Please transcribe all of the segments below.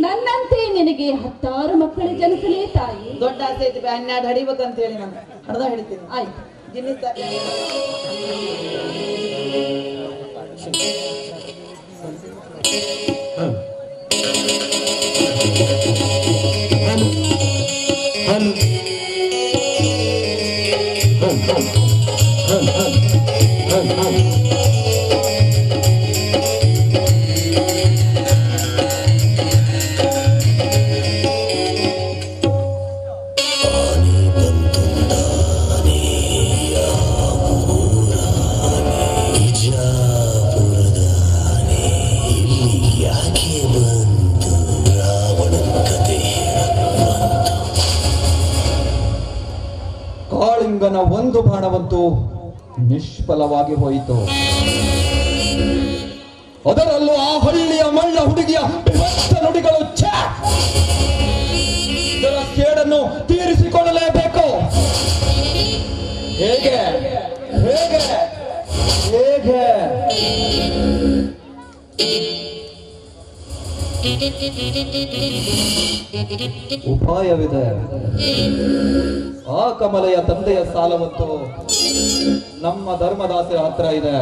ನನ್ನಂತೆ ನಿನಗೆ 10 ಮಕ್ಕಳು ಜನಿಸಲೇ ತಾಯಿ. ದೊಡ್ಡ ಆಸೆ ಐತಿ, 12 ಹಡಿಬೇಕಂತ ಹೇಳಿ ನಾನು ಹಡ್ದ ಹಿಡಿತೀನಿ. ಆಯ್ತು. ಜಿನ್ನಿಸ್ ಕಾಳಿಂಗನ ಒಂದು ಬಾಣವಂತೂ ನಿಷ್ಫಲವಾಗಿ ಹೋಯಿತು. ಅದರಲ್ಲೂ ಆ ಹಳ್ಳಿಯ ಮಳ್ಳ ಹುಡುಗಿಯ ನುಡಿಗಳು ಇದರ ಕೇಡನ್ನು ತೀರಿಸಿಕೊಳ್ಳಲೇಬೇಕು. ಹೇಗೆ ಹೇಗೆ ಹೇಗೆ ಉಪಾಯವಿದೆ. ಆ ಕಮಲೆಯ ತಂದೆಯ ಸಾಲವಂತೂ ನಮ್ಮ ಧರ್ಮದಾಸರ ಹತ್ರ ಇದೆ.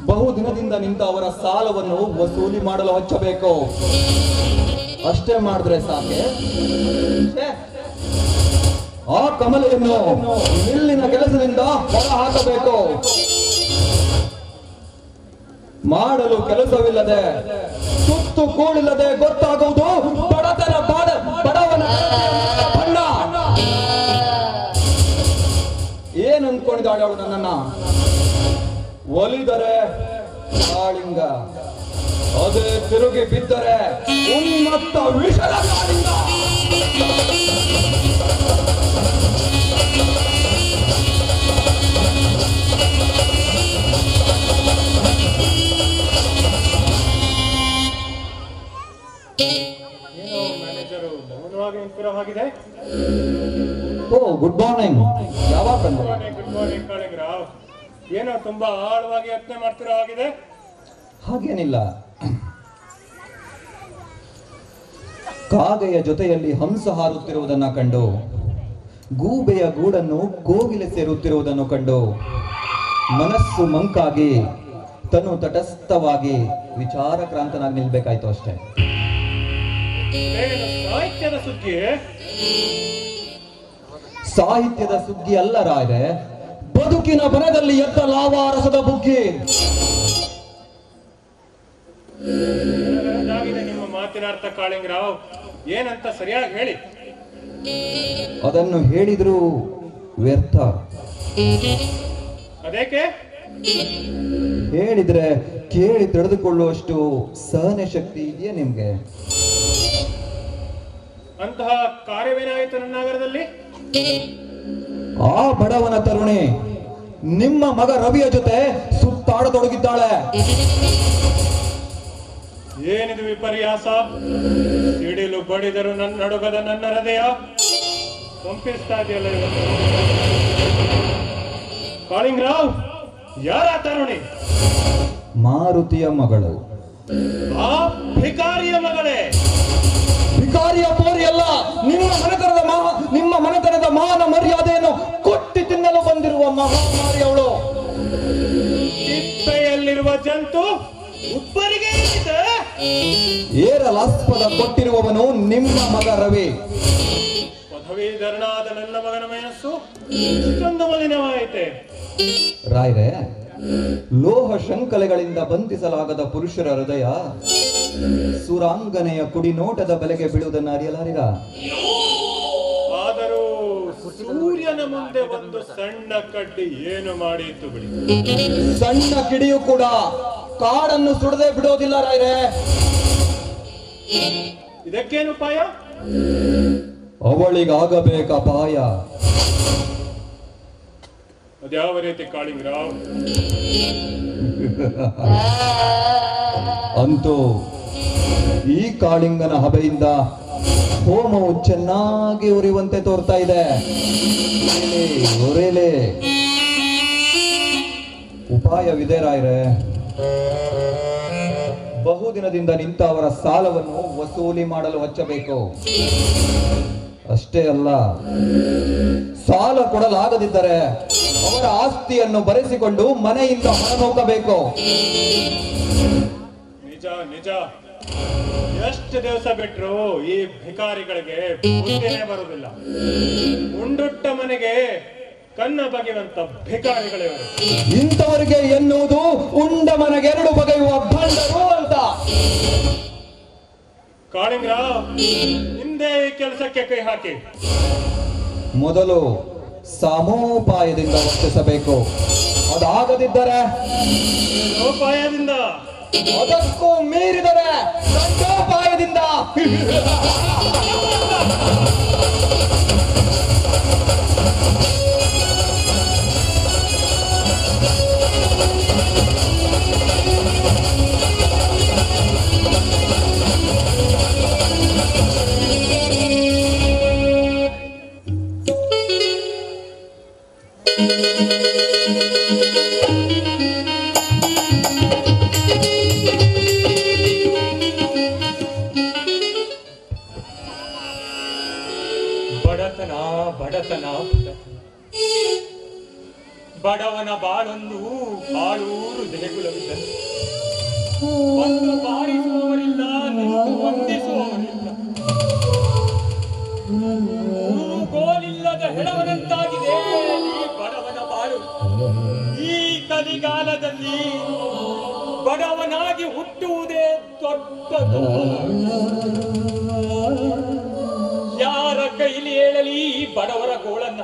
ಬಹುದಿನದಿಂದ ನಿಂತ ಅವರ ಸಾಲವನ್ನು ವಸೂಲಿ ಮಾಡಲು ಹಚ್ಚಬೇಕು. ಅಷ್ಟೇ ಮಾಡಿದ್ರೆ ಸಾಕೆ. ಆ ಕಮಲೆಯನ್ನು ಇಲ್ಲಿನ ಕೆಲಸದಿಂದ ಹೊರ ಹಾಕಬೇಕು. ಮಾಡಲು ಕೆಲಸವಿಲ್ಲದೆ ಸುತ್ತು ಕೂಡಿಲ್ಲದೆ ಗೊತ್ತಾಗುವುದು ಬಡತನ ಬಡವನ ಬಣ್ಣ. ಏನ್ ಅನ್ಕೊಂಡಿದ್ದಾಳೆ ಅವಳು ನನ್ನನ್ನ? ಒಲಿದರೆ ಕಾಳಿಂಗ, ಅದೇ ತಿರುಗಿ ಬಿದ್ದರೆ ಉನ್ಮತ್ತ ವಿಷದ ಕಾಳಿಂಗ. ಓ ಗುಡ್ ಮಾರ್ನಿಂಗ್. ಯಾವಾಗ ಗುಡ್ ಮಾರ್ನಿಂಗ್ ಕಾಳಿಂಗರಾವ್. ಏನೋ ತುಂಬಾ ಆಳವಾಗಿ ಯತ್ನ ಮಾಡ್ತಿರೋ ಆಗಿದೆ. ಹಾಗೇನಿಲ್ಲ. ಕಾಗೆಯ ಜೊತೆಯಲ್ಲಿ ಹಂಸ ಹಾರುತ್ತಿರುವುದನ್ನ ಕಂಡು, ಗೂಬೆಯ ಗೂಡನ್ನು ಕೋಗಿಲೆ ಸೇರುತ್ತಿರುವುದನ್ನು ಕಂಡು ಮನಸ್ಸು ಮಂಕಾಗಿ ತನು ತಟಸ್ಥವಾಗಿ ವಿಚಾರಕ್ರಾಂತನಾಗಿ ನಿಲ್ಬೇಕಾಯ್ತು ಅಷ್ಟೇ. ಸಾಹಿತ್ಯದ ಸುದ್ದಿ? ಸಾಹಿತ್ಯದ ಸುದ್ದಿ ಅಲ್ಲ ರಾಯರೆ, ಬದುಕಿನ ಬನದಲ್ಲಿ ಎದ್ದ ಲಾವಾರಸದ ಬುಗ್ಗಿ. ನಿಮ್ಮ ಮಾತಿನ ಅರ್ಥ ಕಾಳಿಂಗರಾವ್ ಏನಂತ ಸರಿಯಾಗಿ ಹೇಳಿ. ಅದನ್ನು ಹೇಳಿದ್ರು ವ್ಯರ್ಥ. ಅದೇಕೆ? ಹೇಳಿದ್ರೆ ಕೇಳಿ ತಿಳಿದುಕೊಳ್ಳುವಷ್ಟು ಸಹನೆ ಶಕ್ತಿ ಇದೆಯಾ ನಿಮ್ಗೆ? ಅಂತಹ ಕಾರ್ಯವೇನಾಯಿತು ನನ್ನ ನಗರದಲ್ಲಿ? ಆ ಬಡವನ ತರುಣಿ ನಿಮ್ಮ ಮಗ ರವಿಯ ಜೊತೆ ಸುತ್ತಾಡತೊಡಗಿದ್ದಾಳೆ. ಏನಿದು ವಿಪರ್ಯಾಸ? ಸಿಡಿಲು ಬಡಿದರು ನನ್ನ ನಡುಗದ ನನ್ನ ಹೃದಯ ಕಂಪಿಸ್ತಾ ಇದೆಯಲ್ಲ ಇವತ್ತು. ಕಾಳಿಂಗರಾವ್, ಯಾರ ತರುಣಿ? ಮಾರುತಿಯ ಮಗಳು. ಆ ಭಿಕಾರಿಯ ಮಗಳೇ? ಭಿಕಾರಿಯ ಪೋರಿ ಅಲ್ಲ, ನಿಮ್ಮ ಮನೆತನದ ಮಾನ ಮರ್ಯಾದೆಯನ್ನು ಕೊಟ್ಟಿ ತಿನ್ನಲು ಬಂದಿರುವ ಮಹಾಮಾರಿ ಅವಳು. ತಿಪ್ಪೆಯಲ್ಲಿರುವ ಜಂತು ಉಪ್ಪರಿಗೆ ಏರಲಾಸ್ಪದ ಕೊಟ್ಟಿರುವವನು ನಿಮ್ಮ ಮಗ ರವಿ. ಪದವೀಧರನಾದ ನನ್ನ ಮಗನ ಮನಸ್ಸು ಇಷ್ಟೊಂದು ಮಲಿನವಾಯಿತೆ. ರಾಯ್ರೆ, ಲೋಹ ಶಂಕಲೆಗಳಿಂದ ಬಂಧಿಸಲಾಗದ ಪುರುಷರ ಹೃದಯ ಸುರಾಂಗನೆಯ ಕುಡಿನೋಟದ ಬೆಲೆಗೆ ಬೀಳುವುದನ್ನು ಅರಿಯಲಾರಿರ. ಆದರೂ ಸೂರ್ಯನ ಮುಂದೆ ಒಂದು ಸಣ್ಣ ಕಡ್ಡಿ ಏನು ಮಾಡಿತ್ತು ಬಿಡಿ. ಸಣ್ಣ ಕಿಡಿಯು ಕೂಡ ಕಾಡನ್ನು ಸುಡದೆ ಬಿಡೋದಿಲ್ಲ ರಾಯ್ರೆ. ಇದಕ್ಕೇನು ಉಪಾಯ? ಅವಳಿಗಾಗಬೇಕ ಅಪಾಯ. ಅದ್ಯಾವ ರೀತಿ ಕಾಳಿಂಗರಾವ್? ಅಂತೂ ಈ ಕಾಳಿಂಗನ ಹಬೆಯಿಂದ ಹೋಮವು ಚೆನ್ನಾಗಿ ಉರಿಯುವಂತೆ ತೋರ್ತಾ ಇದೆ. ಉರಿಲೆ ಉಪಾಯವಿದೆ ರಾಯ್ರೆ. ಬಹುದಿನದಿಂದ ನಿಂತ ಅವರ ಸಾಲವನ್ನು ವಸೂಲಿ ಮಾಡಲು ಹಚ್ಚಬೇಕು. ಅಷ್ಟೇ ಅಲ್ಲ, ಸಾಲ ಕೊಡಲಾಗದಿದ್ದರೆ ಅವರ ಆಸ್ತಿಯನ್ನು ಬರೆಸಿಕೊಂಡು ಮನೆಯಿಂದ ಹೊರನೋಗಬೇಕು. ನಿಜ ನಿಜ. ಎಷ್ಟು ದಿವಸ ಬಿಟ್ರು ಈ ಭಿಕಾರಿಗಳಿಗೆ ಬುದ್ಧಿನೇ ಬರುವುದಿಲ್ಲ. ಉಂಡುಟ್ಟ ಮನೆಗೆ ಕನ್ನ ಬಗೆಯುವಂತ ಭಿಕಾರಿಗಳಿವರು. ಇಂಥವರಿಗೆ ಎನ್ನುವುದು ಉಂಡ ಮನೆಗೆರಡು ಬಗೆಯುವ ಭಂಡರು ಅಂತ. ಕಾಳಿಂಗ್ರ, ಹಿಂದೆ ಈ ಕೆಲಸಕ್ಕೆ ಕೈ ಹಾಕಿ. ಮೊದಲು ಸಮೋಪಾಯದಿಂದ ವರ್ತಿಸಬೇಕು. ಅದಾಗದಿದ್ದರೆ ಉಪಾಯದಿಂದ, ಅದಕ್ಕೂ ಮೀರಿದರೆ ದಂಡೋಪಾಯದಿಂದ. ಬಡವನ ಬಾಳೊಂದು ಬಾಳೂರು ದೇಗುಲವಿದ್ದಂತೆ. ಒಂದು ಬಾರಿಸುವವರಿಲ್ಲ, ನಿಂತು ವಂದಿಸುವವರಿಲ್ಲ. ಗೋಲಿಲ್ಲದ ಹೆಣವನಂತಾಗಿದೆ ಈ ಬಡವನ ಬಾಳು. ಈ ಕಲಿಗಾಲದಲ್ಲಿ ಬಡವನಾಗಿ ಹುಟ್ಟುವುದೇ ದೊಡ್ಡ. ಯಾರ ಕೈಲಿ ಹೇಳಲಿ ಈ ಬಡವರ ಗೋಳನ್ನ?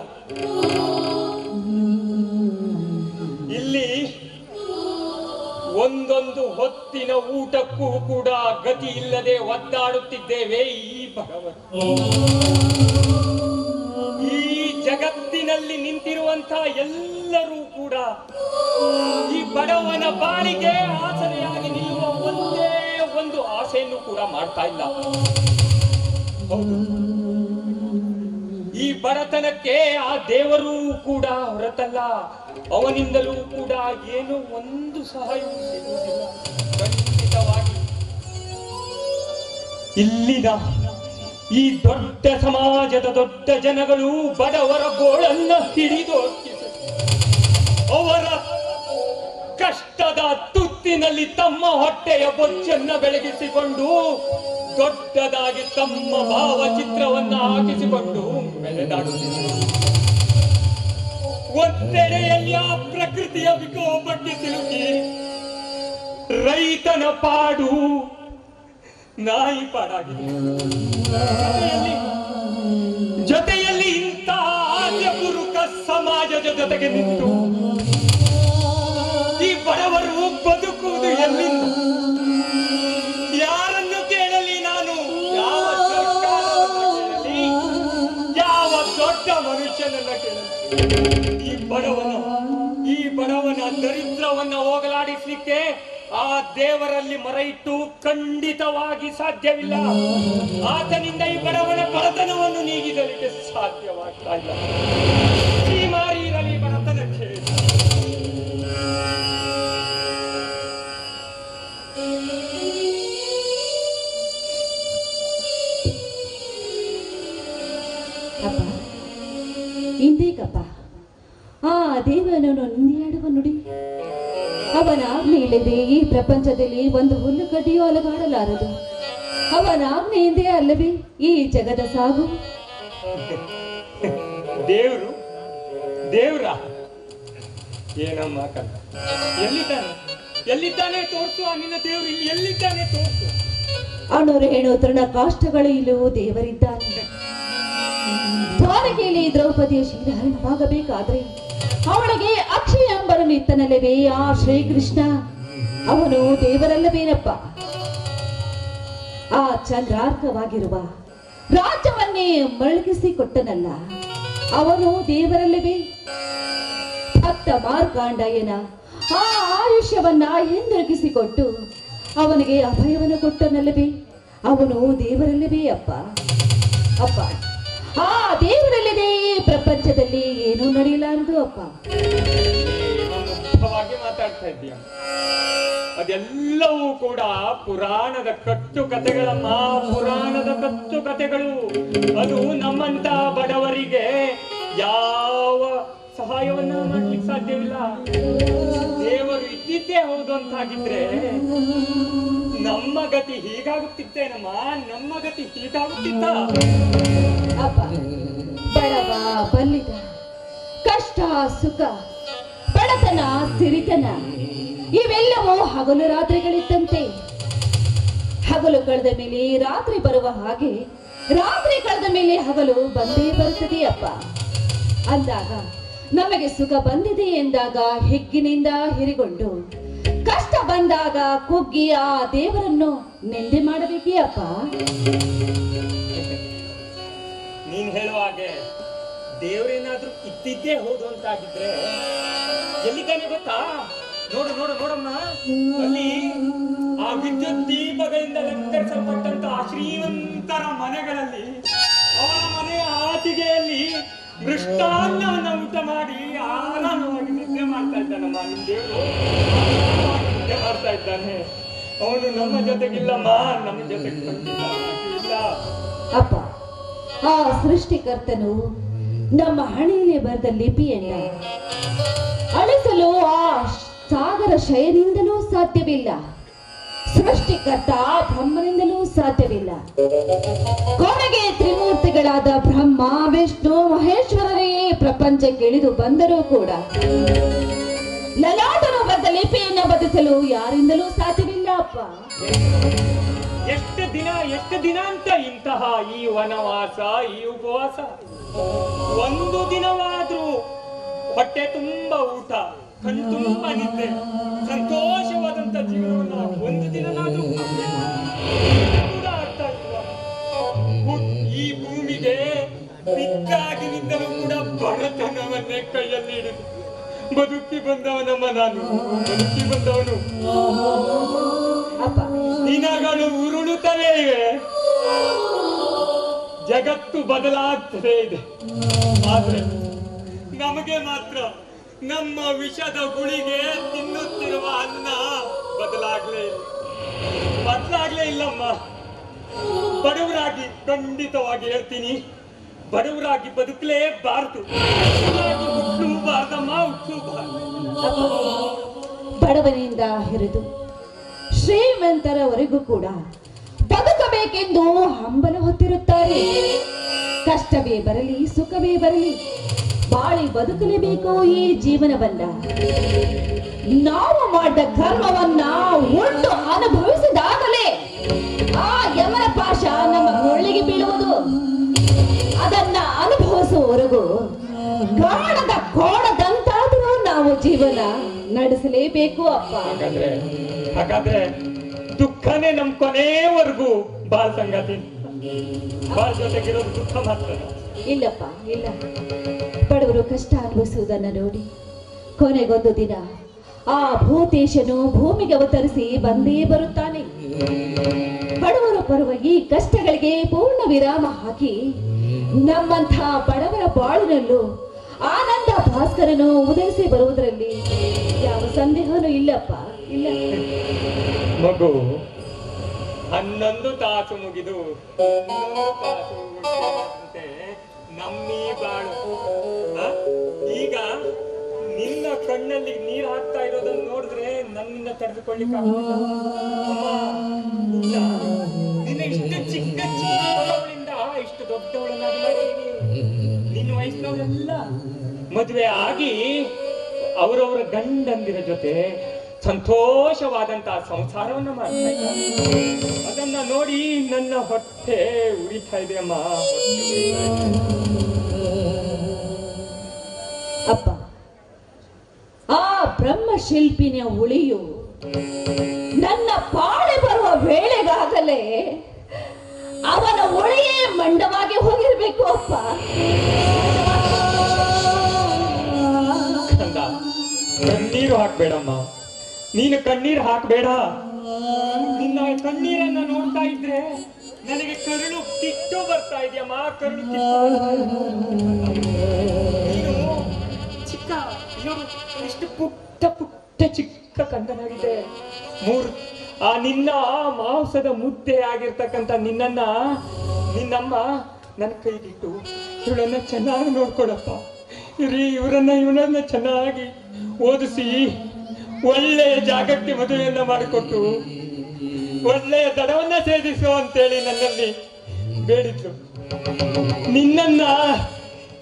ಇಲ್ಲಿ ಒಂದೊಂದು ಹೊತ್ತಿನ ಊಟಕ್ಕೂ ಕೂಡ ಗತಿ ಇಲ್ಲದೆ ಒದ್ದಾಡುತ್ತಿದ್ದೇವೆ ಈ ಬಡವರು. ಈ ಜಗತ್ತಿನಲ್ಲಿ ನಿಂತಿರುವಂತಹ ಎಲ್ಲರೂ ಕೂಡ ಈ ಬಡವನ ಬಾಳಿಗೆ ಆಸರೆಯಾಗಿ ನಿಲ್ಲುವ ಒಂದೇ ಒಂದು ಆಸೆಯನ್ನು ಕೂಡ ಮಾಡ್ತಾ ಇಲ್ಲ. ಹೌದು, ಈ ಬಡತನಕ್ಕೆ ಆ ದೇವರು ಕೂಡ ಹೊರತಲ್ಲ, ಅವನಿಂದಲೂ ಕೂಡ ಏನೋ ಒಂದು ಸಹಾಯವೂ ಸಿಗುವುದಿಲ್ಲ. ಖಂಡಿತವಾಗಿ ಇಲ್ಲಿನ ಈ ದೊಡ್ಡ ಸಮಾಜದ ದೊಡ್ಡ ಜನಗಳು ಬಡವರ ಗೋಳನ್ನ ಹಿಡಿದು ಅವರ ಕಷ್ಟದ ತುತ್ತಿನಲ್ಲಿ ತಮ್ಮ ಹೊಟ್ಟೆಯ ಬೊಚ್ಚನ್ನ ಬೆಳಗಿಸಿಕೊಂಡು ದೊಡ್ಡದಾಗಿ ತಮ್ಮ ಭಾವಚಿತ್ರವನ್ನ ಹಾಕಿಸಿಕೊಂಡು ಮೆಲೆದಾಡುತ್ತಿದ್ದಾರೆ. ಒಂದೆಡೆಯಲ್ಲಿ ಆ ಪ್ರಕೃತಿಯ ವಿಕೋಪಕ್ಕೆ ಸಿಲುಕಿ ರೈತನ ಪಾಡು ನಾಯಿ ಪಾಡಾಗಿದೆ. ಜೊತೆಯಲ್ಲಿ ಇಂತಹ ಆದ್ಯಪೂರ್ವಕ ಸಮಾಜದ ಜೊತೆಗೆ ನಿಂತು ಈ ಬಡವರು ಬದುಕುವುದು ಎಲ್ಲಿಂದ? ಯಾರನ್ನು ಕೇಳಲಿ ನಾನು? ಯಾವ ಸರ್ಕಾರವನ್ನು ಕೇಳಲಿ? ಯಾವ ದೊಡ್ಡ ಮನುಷ್ಯನನ್ನ ಕೇಳಲಿ? ಈ ಬಡವನ ದರಿದ್ರವನ್ನ ಹೋಗಲಾಡಿಸ್ಲಿಕ್ಕೆ ಆ ದೇವರಲ್ಲಿ ಮೊರೆ ಇಟ್ಟು ಖಂಡಿತವಾಗಿ ಸಾಧ್ಯವಿಲ್ಲ. ಆತನಿಂದ ಈ ಬಡವನ ಬಡತನವನ್ನು ನೀಗಿಸಲಿಕ್ಕೆ ಸಾಧ್ಯವಾಗ್ತಾ ಇಲ್ಲ. ಶ್ರೀಮಾರಿ ಇರಲಿ ಬಡತನಕ್ಕೆ. ಅಪ್ಪ, ಇಂದೇಕಪ್ಪ ಆ ದೇವನನ್ನು ನಿಂದೆಯಾಡುವ ನುಡಿ. ಅವನ ಆಜ್ಞೆ ಇಲ್ಲದೆ ಈ ಪ್ರಪಂಚದಲ್ಲಿ ಒಂದು ಹುಲ್ಲು ಕಡ್ಡಿಯೂ ಅಲಗಾಡಲಾರದು. ಅವನ ಆಜ್ಞೆಯಿಂದೇ ಅಲ್ಲವೇ ಈ ಜಗದ ಸಾಗು. ದೇವ್ರ ಏನಮ್ಮ ಕಂದ, ಎಲ್ಲಿದ್ದಾನೆ ತೋರ್ಸು. ನಿನ್ನ ದೇವ್ರು ಇಲ್ಲಿ ಎಲ್ಲಿದ್ದಾನೆ ತೋರ್ಸು. ಅಣುರೇಣು ತೃಣ ಕಾಷ್ಟಗಳು ಇಲ್ಲವೂ ದೇವರಿದ್ದಾನೆ. ದ್ವಾರಕೆಯಲ್ಲಿ ದ್ರೌಪದಿಯ ಶೀಲಹರಣವಾಗಬೇಕಾದ್ರೆ ಅವಳಿಗೆ ಅಕ್ಷಯ ಎಂಬರನ್ನು ಇತ್ತನಲ್ಲವೇ ಆ ಶ್ರೀಕೃಷ್ಣ. ಅವನು ದೇವರಲ್ಲವೇನಪ್ಪ? ಆ ಚಂದ್ರಾರ್ಕವಾಗಿರುವ ರಾಜ್ಯವನ್ನೇ ಮಳಗಿಸಿಕೊಟ್ಟನಲ್ಲ, ಅವನು ದೇವರಲ್ಲವೇ? ಭಕ್ತ ಮಾರ್ಕಾಂಡಯ್ಯನ ಆ ಆಯುಷ್ಯವನ್ನ ಹಿಂದಿರುಗಿಸಿಕೊಟ್ಟು ಅವನಿಗೆ ಅಭಯವನ್ನು ಕೊಟ್ಟನಲ್ಲವೇ? ಅವನು ದೇವರಲ್ಲವೇ ಅಪ್ಪ? ಅಪ್ಪ, ಆ ದೇವರಲ್ಲದೆ ಈ ಪ್ರಪಂಚದಲ್ಲಿ ಏನೂ ನಡೆಯಲಾರದು ಅಪ್ಪ. ಅರ್ಥವಾಗಿ ಮಾತಾಡ್ತಾ ಇದ್ದೀಯ. ಅದೆಲ್ಲವೂ ಕೂಡ ಪುರಾಣದ ಕಟ್ಟುಕತೆಗಳಮ್ಮ, ಪುರಾಣದ ಕಟ್ಟುಕತೆಗಳು. ಅದು ನಮ್ಮಂತ ಬಡವರಿಗೆ ಯಾವ ಸಹಾಯವನ್ನ ಮಾಡ್ಲಿಕ್ಕೆ ಸಾಧ್ಯವಿಲ್ಲ. ದೇವರು ಇದ್ದಿದ್ದೇ ಹೌದು ಅಂತಾಗಿದ್ರೆ ನಮ್ಮ ಗತಿ ಹೀಗಾಗುತ್ತಿತ್ತೇನಮ್ಮ, ನಮ್ಮ ಗತಿ ಹೀಗಾಗುತ್ತಿತ್ತ. ಅಪ್ಪ, ಬಡವ ಬಲ್ಲಿದ, ಕಷ್ಟ ಸುಖ, ಬಡತನ ಸಿರಿತನ ಇವೆಲ್ಲವೂ ಹಗಲು ರಾತ್ರಿಗಳಿದ್ದಂತೆ. ಹಗಲು ಕಳೆದ ಮೇಲೆ ರಾತ್ರಿ ಬರುವ ಹಾಗೆ ರಾತ್ರಿ ಕಳೆದ ಮೇಲೆ ಹಗಲು ಬಂದೇ ಬರುತ್ತದೆ ಅಪ್ಪ. ಅಂದಾಗ ನಮಗೆ ಸುಖ ಬಂದಿದೆ ಎಂದಾಗ ಹಿಗ್ಗಿನಿಂದ ಹಿರಿಗೊಂಡು, ಕಷ್ಟ ಬಂದಾಗ ಕುಗ್ಗಿ ಆ ದೇವರನ್ನು ನಿಂದೆ ಮಾಡಬೇಕೇ ಅಪ್ಪ. ನೀನ್ ಹೇಳುವ ಹಾಗೆ ದೇವರೇನಾದ್ರೂ ಇದ್ದಿದ್ದೇ ಹೌದು ಅಂತಾಗಿದ್ರೆ ಎಲ್ಲಿದ್ದಾನೆ ಗೊತ್ತಾ? ನೋಡು ನೋಡು ನೋಡಮ್ಮ, ಅಲ್ಲಿ ಆ ವಿದ್ಯುತ್ ದೀಪಗಳಿಂದ ಅಲಂಕರಿಸಲ್ಪಟ್ಟಂತಹ ಶ್ರೀಮಂತರ ಮನೆಗಳಲ್ಲಿ, ಅವರ ಮನೆಯ ಹಾಸಿಗೆಯಲ್ಲಿ ಮೃಷ್ಟಾನ್ನವನ್ನು ಊಟ ಮಾಡಿ ಆರಾಮವಾಗಿ ನಿದ್ದೆ ಮಾಡ್ತಾ ಇದ್ದಾನಮ್ಮ. ನಿಮ್ ದೇವರು ನಿದ್ದೆ ಮಾಡ್ತಾ ಇದ್ದಾನೆ. ಅವನು ನಮ್ಮ ಜೊತೆಗಿಲ್ಲಮ್ಮ, ನಮ್ಮ ಜೊತೆಗೆ ಇಲ್ಲ. ಅಪ್ಪ, ಆ ಸೃಷ್ಟಿಕರ್ತನು ನಮ್ಮ ಹಣೆಯಲ್ಲಿ ಬರೆದ ಲಿಪಿಯನ್ನ ಅಳಿಸಲು ಆ ಸಾಗರ ಶಯನಿಂದಲೂ ಸಾಧ್ಯವಿಲ್ಲ. ಸೃಷ್ಟಿಕರ್ತ ಬ್ರಹ್ಮನಿಂದಲೂ ಸಾಧ್ಯವಿಲ್ಲ. ಕೊನೆಗೆ ತ್ರಿಮೂರ್ತಿಗಳಾದ ಬ್ರಹ್ಮ ವಿಷ್ಣು ಮಹೇಶ್ವರರೇ ಪ್ರಪಂಚಕ್ಕೆ ಇಳಿದು ಬಂದರೂ ಕೂಡ ಲಲಾಟನು ಬರೆದ ಲಿಪಿಯನ್ನ ಬದಲಿಸಲು ಯಾರಿಂದಲೂ ಸಾಧ್ಯವಿಲ್ಲ ಅಪ್ಪ. ಎಷ್ಟು ದಿನ ಅಂತ ಇಂತಹ ಈ ವನವಾಸ, ಈ ಉಪವಾಸ? ಒಂದು ದಿನವಾದ್ರೂ ಹೊಟ್ಟೆ ತುಂಬಾ ಊಟ, ಕಣ್ಣು ತುಂಬಾ ನಿದ್ದೆ, ಸಂತೋಷವಾದಂತ ಜೀವನವನ್ನ ಒಂದು ದಿನನಾದ್ರೂ ಕೂಡ ಆಗ್ತಾ ಇಲ್ವಾ? ಈ ಭೂಮಿಗೆ ಬಿದ್ದಾಗಿನಿಂದಲೂ ಕೂಡ ಬಡತನವನ್ನೇ ಕೈಯಲ್ಲಿ ಹಿಡಿದು ಬದುಕಿ ಬಂದವನಮ್ಮ ನಾನು, ಬದುಕಿ ಬಂದವನು. ದಿನಗಳು ಉರುಳುತ್ತಲೇ ಇವೆ, ಜಗತ್ತು ಬದಲಾಗ್ತದೆ ಇದೆ. ಆದ್ರೆ ನಮಗೆ ಮಾತ್ರ ನಮ್ಮ ವಿಷದ ಗುಳಿಗೆ ತಿನ್ನುತ್ತಿರುವ ಅನ್ನ ಬದಲಾಗ್ಲೇ ಇಲ್ಲಮ್ಮ. ಬಡವರಾಗಿ ಖಂಡಿತವಾಗಿ ಹೇಳ್ತೀನಿ, ಬಡವರಾಗಿ ಬದುಕಲೇಬಾರದು. ಹುಟ್ಟೂಬಾರ್ದಮ್ಮ, ಹುಟ್ಟೂಬಾರ್ದು. ಬಡವನಿಂದ ಹಿಡಿದು ಶ್ರೀಮಂತರವರೆಗೂ ಕೂಡ ಬದುಕಬೇಕೆಂದು ಹಂಬಲ ಹೊತ್ತಿರುತ್ತಾರೆ. ಕಷ್ಟವೇ ಬರಲಿ ಸುಖವೇ ಬರಲಿ ಬಾಳಿ ಬದುಕಲೇಬೇಕು ಈ ಜೀವನವನ್ನ. ನಾವು ಮಾಡಿದ ಕರ್ಮವನ್ನ ಉಂಡು ಅನುಭವಿಸಿದಾಗಲೇ ಆ ಯಮನ ಪಾಶ ನಮ್ಮ ಕೊಳ್ಳಿಗೆ ಬೀಳುವುದು. ಅದನ್ನ ಅನುಭವಿಸುವವರೆಗೂ ಗಾಢದ ಕೋಣದಂತಾದರೂ ನಾವು ಜೀವನ ನಡೆಸಲೇಬೇಕು ಅಪ್ಪ. ಹಾಗಾದ್ರೆ ದುಃಖನೇ ನಮ್ ಕೊನೆಯವರೆಗೂ ಬಾಳ್ ಸಂಗಾತಿ, ಬಾಳ್ ಜೊತೆಗಿರೋದು ದುಃಖ ಮಾತ್ರ. ಇಲ್ಲಪ್ಪ ಇಲ್ಲ, ಬಡವರು ಕಷ್ಟ ಅನುಭವಿಸುವುದನ್ನ ನೋಡಿ ಕೊನೆಗೊಂದು ದಿನ ಆ ಭೂತೇಶನು ಭೂಮಿಗೆ ಅವತರಿಸಿ ಬಂದೇ ಬರುತ್ತಾನೆ. ಬಡವರು ಬರುವ ಈ ಕಷ್ಟಗಳಿಗೆ ಪೂರ್ಣ ವಿರಾಮ ಹಾಕಿ ನಮ್ಮಂಥ ಬಡವರ ಬಾಳಿನಲ್ಲೂ ಆನಂದ ಭಾಸ್ಕರನು ಉದಯಿಸಿ ಬರುವುದರಲ್ಲಿ ಯಾವ ಸಂದೇಹನೂ ಇಲ್ಲಪ್ಪ, ಇಲ್ಲ. ಮಗು 11 ತಾಸು ಮುಗಿದು ನಮ್ಮೀ ಬಾಳು ಈಗ ನಿನ್ನ ಕಣ್ಣಲ್ಲಿ ನೀರು ಹಾಕ್ತಾ ಇರೋದನ್ನ ನೋಡಿದ್ರೆ ನನ್ನಿಂದ ತಡೆದುಕೊಳ್ಳಿಕ್ಕೆ ನಿನ್ನ ಇಷ್ಟು ಚಿಕ್ಕ ಚಿಕ್ಕವಳಿಂದ ಇಷ್ಟು ದೊಡ್ಡವಳನ್ನಾಗಿ ಮಾಡಿದ್ದೀನಿ. ನಿನ್ನ ವಯಸ್ಸಿನವರೆಲ್ಲ ಮದುವೆ ಆಗಿ ಅವರವರ ಗಂಡಂದಿರ ಜೊತೆ ಸಂತೋಷವಾದಂತಹ ಸಂಸಾರವನ್ನ ಮಾಡ್ತಾ ಇದ್ದಾರೆ. ಅದನ್ನ ನೋಡಿ ನನ್ನ ಹೊಟ್ಟೆ ಉರಿತಾ ಇದೆ ಅಮ್ಮ. ಅಪ್ಪ, ಆ ಬ್ರಹ್ಮಶಿಲ್ಪಿನ ಉಳಿಯು ನನ್ನ ಪಾಳೆ ಬರುವ ವೇಳೆಗಾಗಲೇ ಅವನ ಉಳಿಯೇ ಮಂಡವಾಗಿ ಹೋಗಿರ್ಬೇಕು ಅಪ್ಪ. ಕಣ್ಣೀರು ಹಾಕ್ಬೇಡಮ್ಮ, ನೀನು ಕಣ್ಣೀರು ಹಾಕ್ಬೇಡ. ನಿನ್ನ ಕಣ್ಣೀರನ್ನ ನೋಡ್ತಾ ಇದ್ರೆ ನನಗೆ ಕರುಳು ಕಿತ್ತು ಬರ್ತಾ ಇದೆಯಮ್ಮ, ಕರುಳು ಕಿತ್ತು. ನೀನು ಚಿಕ್ಕ ಇಷ್ಟು ಪುಟ್ಟ ಮಾಡಬೇಕಾಗಿದೆ. ನಿನ್ನ ಮಾಂಸದ ಮುದ್ದೆ ಆಗಿರ್ತಕ್ಕಂಥ ನಿನ್ನಮ್ಮ ನನ್ನ ಕೈಗಿಟ್ಟು ಇವಳನ್ನ ಚೆನ್ನಾಗಿ ನೋಡ್ಕೊಳಪ್ಪ. ಇವನನ್ನ ಚೆನ್ನಾಗಿ ಓದಿಸಿ ಒಳ್ಳೆಯ ಜಾಗಕ್ಕೆ ಮದುವೆಯನ್ನ ಮಾಡಿಕೊಟ್ಟು ಒಳ್ಳೆಯ ದಡವನ್ನ ಸೇರಿಸು ಅಂತೇಳಿ ನನ್ನಲ್ಲಿ ಬೇಡಿದ್ರು. ನಿನ್ನನ್ನ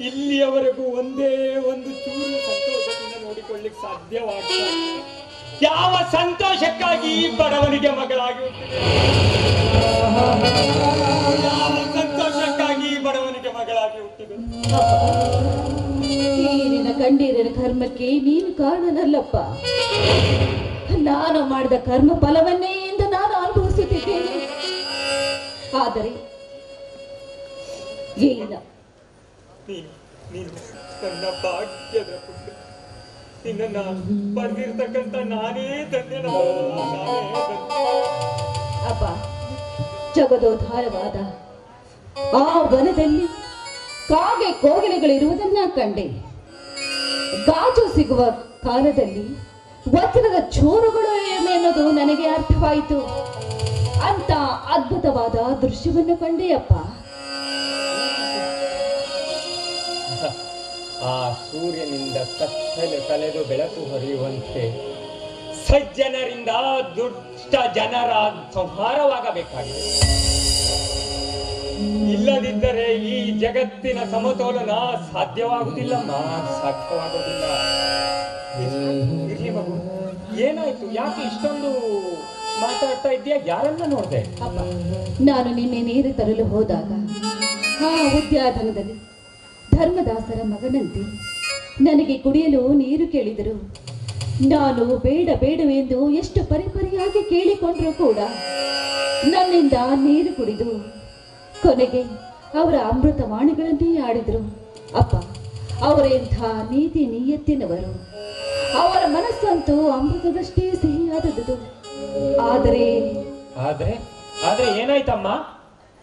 ಇಲ್ಲಿಯವರೆಗೂ ಒಂದೇ ಒಂದು ಚೂರು ಸಂತೋಷದಿಂದ ನೋಡಿಕೊಳ್ಳಿಕ್ಕೆ ಸಾಧ್ಯವಾಗ್ತಾ ಯಾವ ಸಂತೋಷಕ್ಕಾಗಿ ಈ ಬಡವನಿಗೆ ಮಗಳಾಗಿ ಹುಟ್ಟಿದೆ? ಯಾವ ಸಂತೋಷಕ್ಕಾಗಿ ಈ ಬಡವನಿಗೆ ಮಗಳಾಗಿ ಹುಟ್ಟಿದೆ? ನೀರಿನ ಕಂಡೀರಿನ ಕರ್ಮಕ್ಕೆ ನೀನು ಕಾರಣನಲ್ಲಪ್ಪ. ನಾನು ಮಾಡಿದ ಕರ್ಮ ಫಲವನ್ನೇ ಎಂದು ನಾನು ಅನುಭವಿಸುತ್ತಿದ್ದೇನೆ. ಆದರೆ ಏನ ನೀನು ನನ್ನ ಭಾಗ್ಯದ ಪುತ್ರ. ನಿನ್ನ ಬಂದಿರ್ತಕ್ಕಂಥ ನಾನೇ ಧನ್ಯನ. ಅಪ್ಪ, ಜಗದೋದ್ಧಾರವಾದ ಆ ವನದಲ್ಲಿ ಕಾಗೆ ಕೋಗಿಲೆಗಳಿರುವುದನ್ನ ಕಂಡೆ. ಗಾಜು ಸಿಗುವ ಕಾಲದಲ್ಲಿ ವಜ್ರದ ಚೋರುಗಳು ಎನ್ನುವುದು ನನಗೆ ಅರ್ಥವಾಯಿತು. ಅಂತ ಅದ್ಭುತವಾದ ದೃಶ್ಯವನ್ನು ಕಂಡೆಯಪ್ಪ. ಆ ಸೂರ್ಯನಿಂದ ಕತ್ತಲೆ ಕಲೆದು ಬೆಳಕು ಹರಿಯುವಂತೆ ಸಜ್ಜನರಿಂದ ದುಷ್ಟ ಜನರ ಸಂಹಾರವಾಗಬೇಕಾಗಿದೆ. ಇಲ್ಲದಿದ್ದರೆ ಈ ಜಗತ್ತಿನ ಸಮತೋಲನ ಸಾಧ್ಯವಾಗುವುದಿಲ್ಲಮ್ಮ, ಸಾಧ್ಯವಾಗುವುದಿಲ್ಲ. ಇರ್ಲಿ ಮಗು, ಏನಾಯ್ತು? ಯಾಕೆ ಇಷ್ಟೊಂದು ಮಾತಾಡ್ತಾ ಇದ್ದೀಯಾ? ಯಾರನ್ನ ನೋಡ್ದೆ? ಅಪ್ಪ, ನಾನು ನಿನ್ನೆ ನೀರು ತರಲು ಹೋದಾಗ ಆ ಉದ್ಯಾನದಲ್ಲಿ ಧರ್ಮದಾಸರ ಮಗನಂತೆ ನನಗೆ ಕುಡಿಯಲು ನೀರು ಕೇಳಿದರು. ನಾನು ಬೇಡವೆಂದು ಎಷ್ಟು ಪರಿಪರಿಯಾಗಿ ಕೇಳಿಕೊಂಡ್ರೂ ಕೂಡ ನನ್ನಿಂದ ನೀರು ಕುಡಿದು ಕೊನೆಗೆ ಅವರ ಅಮೃತವಾಣಿಗಳನ್ನೇ ಆಡಿದರು. ಅಪ್ಪ, ಅವರೆಂಥ ನೀತಿ ನಿಯತ್ತಿನವರು. ಅವರ ಮನಸ್ಸಂತೂ ಅಮೃತದಷ್ಟೇ ಸಿಹಿಯಾದದ್ದು. ಆದರೆ ಏನಾಯ್ತಮ್ಮ?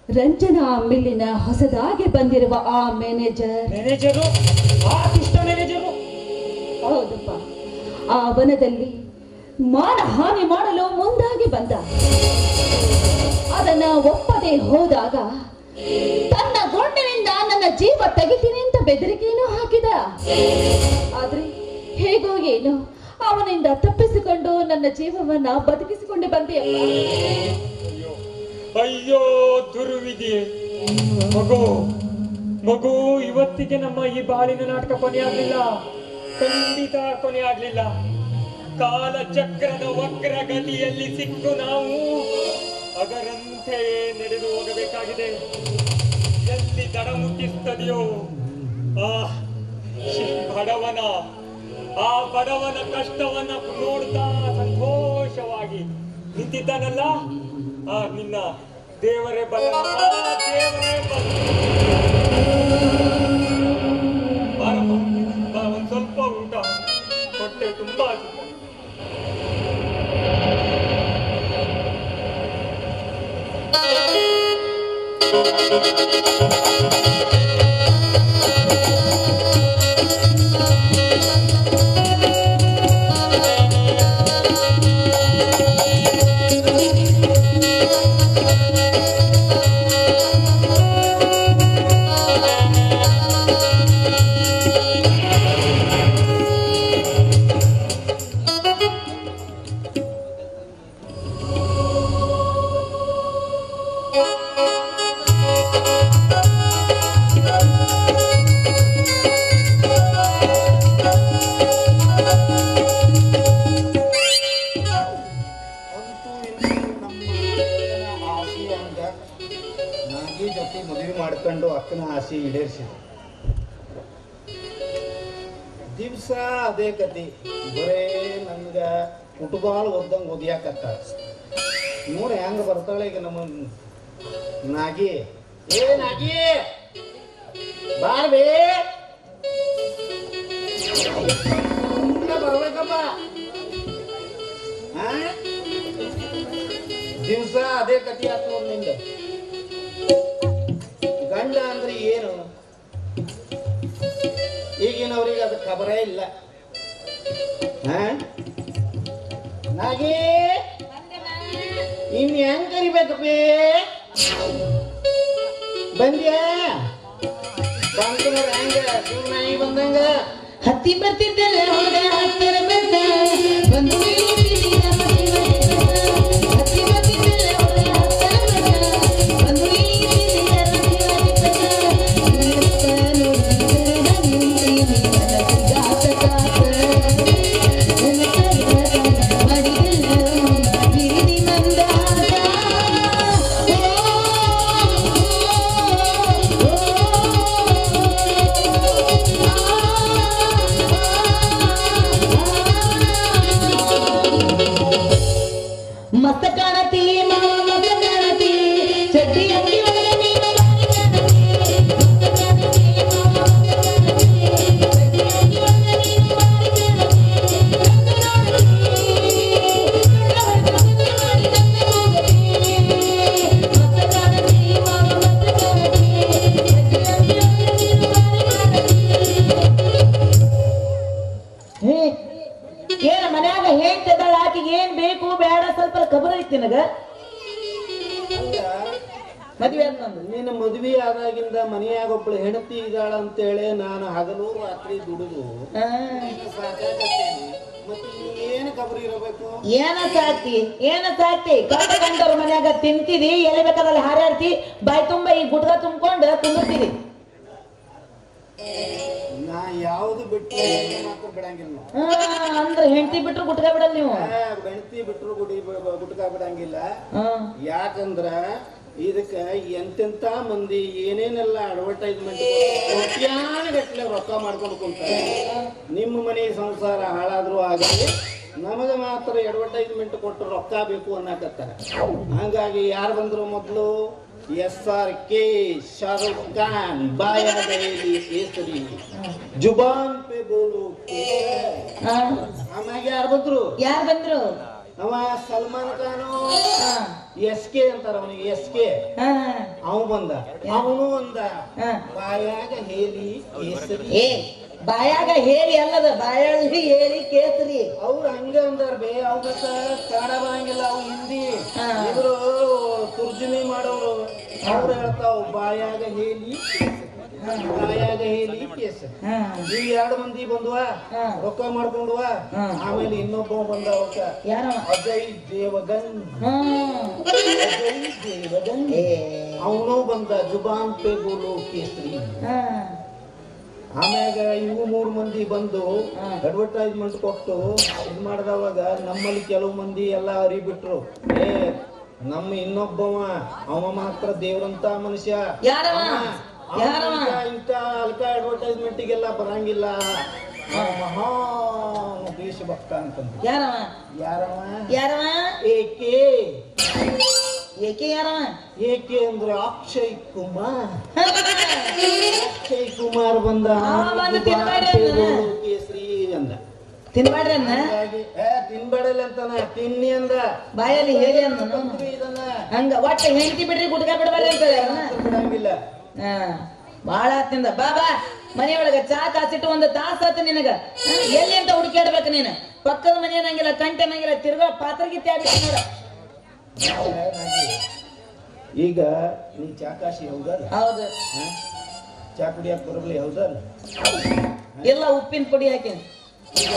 ರಂಜನಾ ಮಿಲ್ಲಿನ ಹೊಸದಾಗಿ ಬಂದಿರುವ ಆ ಮ್ಯಾನೇಜರು, ಹೌದಪ್ಪ, ಆ ವನದಲ್ಲಿ ಮಾನಹಾನಿ ಮಾಡಲು ಮುಂದಾಗಿ ಬಂದ. ಅದನ್ನ ಒಪ್ಪದೆ ಹೋದಾಗ ತನ್ನ ಗೊಂಡಿನಿಂದ ನನ್ನ ಜೀವ ತೆಗಿತೀನಿ ಅಂತ ಬೆದರಿಕೆಯನ್ನು ಹಾಕಿದ. ಆದ್ರೆ ಹೇಗೋ ಏನೋ ಅವನಿಂದ ತಪ್ಪಿಸಿಕೊಂಡು ನನ್ನ ಜೀವವನ್ನ ಬದುಕಿಸಿಕೊಂಡು ಬಂದೆಯಪ್ಪ. ಅಯ್ಯೋ ದುರ್ವಿಧಿ. ಮಗು, ಇವತ್ತಿಗೆ ನಮ್ಮ ಈ ಬಾಳಿನ ನಾಟಕ ಕೊನೆಯಾಗಲಿಲ್ಲ, ಖಂಡಿತ ಕೊನೆಯಾಗಲಿಲ್ಲ. ಕಾಲಚಕ್ರದ ವಕ್ರಗತಿಯಲ್ಲಿ ಸಿಕ್ಕು ನಾವು ಅದರಂತೆ ನಡೆದು ಹೋಗಬೇಕಾಗಿದೆ. ಎಲ್ಲಿ ದಡ ಮುಟ್ಟಿಸ್ತದೆಯೋ ಆ ಬಡವನ ಕಷ್ಟವನ್ನ ನೋಡ್ತಾ ಸಂತೋಷವಾಗಿ ನಿಂತಿದ್ದಾನಲ್ಲ, ನಿನ್ನ ದೇವರೇ ಬಲ್ಲ, ದೇವರೇ ಬಲ್ಲ. ಒಂದ್ ಸ್ವಲ್ಪ ಊಟ, ಹೊಟ್ಟೆ ತುಂಬಾ ದಿವಸ ಅದೇ ಕತಿ. ಬರೇ ನನ್ಗ ಫುಟ್ಬಾಲ್ ಓದ್ದಂಗೆ ಓದಿಯಾಕತ್ತ. ನೋಡಿ ಹೆಂಗ ಬರ್ತಾಳೆ ಈಗ ನಮ್ಮ ನಾಗಿ. ನಾಗಿ ಬಾರ್ಬೇ, ಬರ್ಬೇಕಪ್ಪ. ದಿವಸ ಅದೇ ಕತಿ ಆತ ನೋಡಿ ನಿಂದ. ಗಂಡ ಅಂದ್ರೆ ಏನು ಈಗಿನವ್ರಿಗೆ ಅದು ಖಬರೇ ಇಲ್ಲ. ನಾಗಿ ಇನ್ ಹೆಂಗ್ ಕರಿಬೇಕಪ್ಪಿ ಬಂದ್ಯಾ ಬಂದು ನೋಡ್ರಿ ಹೆಂಗ ನಾಯಿ ಬಂದಂಗ ಹತ್ತಿ ಬರ್ತಿದ್ದಲ್ಲ ಹುಡುಗ ಹತ್ತಿರ ಬಂದ ಬಂದು ಹತ್ತಿ ಬರ್ತಿದ್ದಲ್ಲ ಹುಡುಗ ಹತ್ತಿರ ಬಂದ ಬಂದು ಮಸ್ತ ಕಾಣತಿ ಮಾವ ಮಸ್ತ ಕಾಣತಿ ಚಡ್ಡಿ ಅಂಗಿ ಒಳಗೆ ನೀನು ಏನ ಮನ್ಯಾಗ ಹೇಳ್ತಿದ್ದಾಳ ಆಕಿಗೆ ಏನ್ ಬೇಕು ಬೇಡ ಸ್ವಲ್ಪ ಖಬರ್ ಐತಿ ನನಗ ಮದ್ವೆ ಅನ್ನೋದು ನಿನ್ನ ಮದ್ವಿ ಆದಾಗಿಂದ ಮನೆಯಾಗ ಒಬ್ಳು ಹೆಂಡತಿ ಇದ್ದಾಳ ಅಂತೇಳಿ ನಾನು ಹಗಲು ರಾತ್ರಿ ದುಡಿದು ಸಾಕಾಗತ್ತೇನೆ. ಮತ್ತೆ ಏನು ಖಬರಿ ಇರಬೇಕು ಏನ ಸಾಕ್ತಿ ಕಂಡ ಕಂಡವ್ರ ಮನ್ಯಾಗ ತಿಂತಿದಿ ಎಲ್ಲಿ ಬೇಕಾದಲ್ಲಿ ಹಾರಾಡ್ತಿ ಬಾಯಿ ತುಂಬ ಈ ಗುಟ್ಗ ತುಂಬ್ಕೊಂಡು ತುಂಬಿರ್ತೀರಿ ನಾ ಯಾವ್ದು ಬಿಟ್ಟು ಮಾತ್ರ ಬಿಡಂಗಿಲ್ಲ ಅಂದ್ರೆ ಹೆಂಡತಿ ಬಿಟ್ರು ಗುಟ್ಗ ಬಿಡಲ್ಲ ನೀವು ಹೆಂಡತಿ ಬಿಟ್ರು ಗುಟ್ಕ ಬಿಡಂಗಿಲ್ಲ. ಯಾಕಂದ್ರ ಇದಕ್ಕ ಎಂತೆಂತ ಮಂದಿ ಏನೇನೆಲ್ಲ ಅಡ್ವರ್ಟೈಸ್ಮೆಂಟ್ ಕೋಟ್ಯಾನುಗಟ್ಲೆ ರೊಕ್ಕ ಮಾಡ್ಕೊಂಡು ಕುಂತಾರೆ. ನಿಮ್ಮ ಮನೆ ಸಂಸಾರ ಹಾಳಾದ್ರೂ ಆಗಲಿ ನಮಗೆ ಮಾತ್ರ ಅಡ್ವರ್ಟೈಸ್ಮೆಂಟ್ ಕೊಟ್ಟು ರೊಕ್ಕ ಬೇಕು ಅನ್ನಕತ್ತಾರೆ. ಹಂಗಾಗಿ ಯಾರು ಬಂದ್ರು ಮೊದಲು SRK ಶಾರುಖ್ ಖಾನ್ ಬಾಯಾಗಲಿ ಕೇಸರಿ ಜುಬಾನ್ ಪೆ ಬೋಲು ಆಮ್ಯಾಗ ಯಾರು ಬಂದ್ರು ಅವ ಸಲ್ಮಾನ್ ಖಾನು SK ಅಂತಾರ ಅವನಿಗೆ SK ಅವ ಬಂದ ಅವನು ಅಂದ ಬಾಯಾಗ ಹೇಳಿ ಕೇಸರಿ ಬಾಯಾಗ ಹೇಳಿ ಅಲ್ಲದ ಬಾಯಾಗಿ ಹೇಳಿ ಕೇಸರಿ ಅವ್ರು ಹಂಗ ಅಂದಾರ ಬೇ ಅವ್ರ ಕನ್ನಡ ಬರಂಗಿಲ್ಲ ಅವ್ ಹಿಂದಿ ಇವರು ತುರ್ಜುಮೆ ಮಾಡೋರು ಅವ್ರು ಹೇಳ್ತಾವ ಬಾಯಾಗ ಹೇಳಿ ಕೇಸರಿ. ಈ 2 ಮಂದಿ ಬಂದ್ವ ರೊಕ್ಕ ಮಾಡ್ಕೊಂಡ್ವ. ಆಮೇಲೆ ಇನ್ನೊಬ್ಬ ಬಂದ ಅಜಯ್ ದೇವಗನ್ ಅವನು ಬಂದ ಜುಬಾನ್ ಪೆ ಬೋಲು ಕೇಸರಿ. ಆಮ್ಯಾಗ ಇವು 3 ಮಂದಿ ಬಂದು ಅಡ್ವರ್ಟೈಸ್ಮೆಂಟ್ ಕೊಟ್ಟು ಇದ್ ಮಾಡಿದವಾಗ ನಮ್ಮಲ್ಲಿ ಕೆಲವು ಮಂದಿ ಎಲ್ಲ ಅರಿಬಿಟ್ರು. ನಮ್ಮ ಇನ್ನೊಬ್ಬವ ಅವ ಮಾತ್ರ ದೇವ್ರಂತ ಮನುಷ್ಯ ಇಂತ ಅಲ್ಕ ಅಡ್ವರ್ಟೈಸ್ಮೆಂಟಿಗೆಲ್ಲ ಬರಂಗಿಲ್ಲ ಮಹಾ ದೇಶಭಕ್ತ ಅಂತಂದು. ಏಕೆ ಅಂದ್ರೆ ಅಕ್ಷಯ್ ಕುಮಾರ್ ಬಂದ ಕೇಸರಿ ಅಂದ. ತಿನ್ಬೇಡಲ್ಲ ಅಂತಾನ ತಿನ್ನಿ ಅಂದ ಬಾಯಲ್ಲಿ ಹೇಳಿ ಅಂದ ಹಂಗ ಒಟ್ಟ ಹೆಂಡತಿ ಬಿಡ್ರಿ ಗುಟ್ಕ ಬಿಡಬೇಡ ಬಿಡಂಗಿಲ್ಲ. ಬಾಳ ಆತಿಂದ ಬಾ ಮನೆಯೊಳಗ ಚಾ ಕಾಸಿಟ್ಟು ಒಂದು ತಾಸ ಆತ ನಿನಗ ಎಲ್ಲಿ ಅಂತ ಹುಡುಕಾಡ್ಬೇಕು ನೀನು. ಪಕ್ಕದ ಮನೆ ಅನ್ನಂಗಿಲ್ಲ ಕಂಟೆ ಅನ್ನಂಗಿಲ್ಲ ತಿರ್ಗಾ ಪಾತ್ರಗಿತ್ತಿ ಆಗ್ಬೇಕು ನೋಡ. ಈಗ ನೀ ಚಾ ಕಾಶಿ ಹೌದಲ್ಲ? ಹೌದು. ಚಾ ಕುಡಿಯಕ್ ಬರಲಿ ಹೌದಲ್ಲ? ಎಲ್ಲ ಉಪ್ಪಿನ ಪುಡಿ ಹಾಕೇನಿ. ಈಗ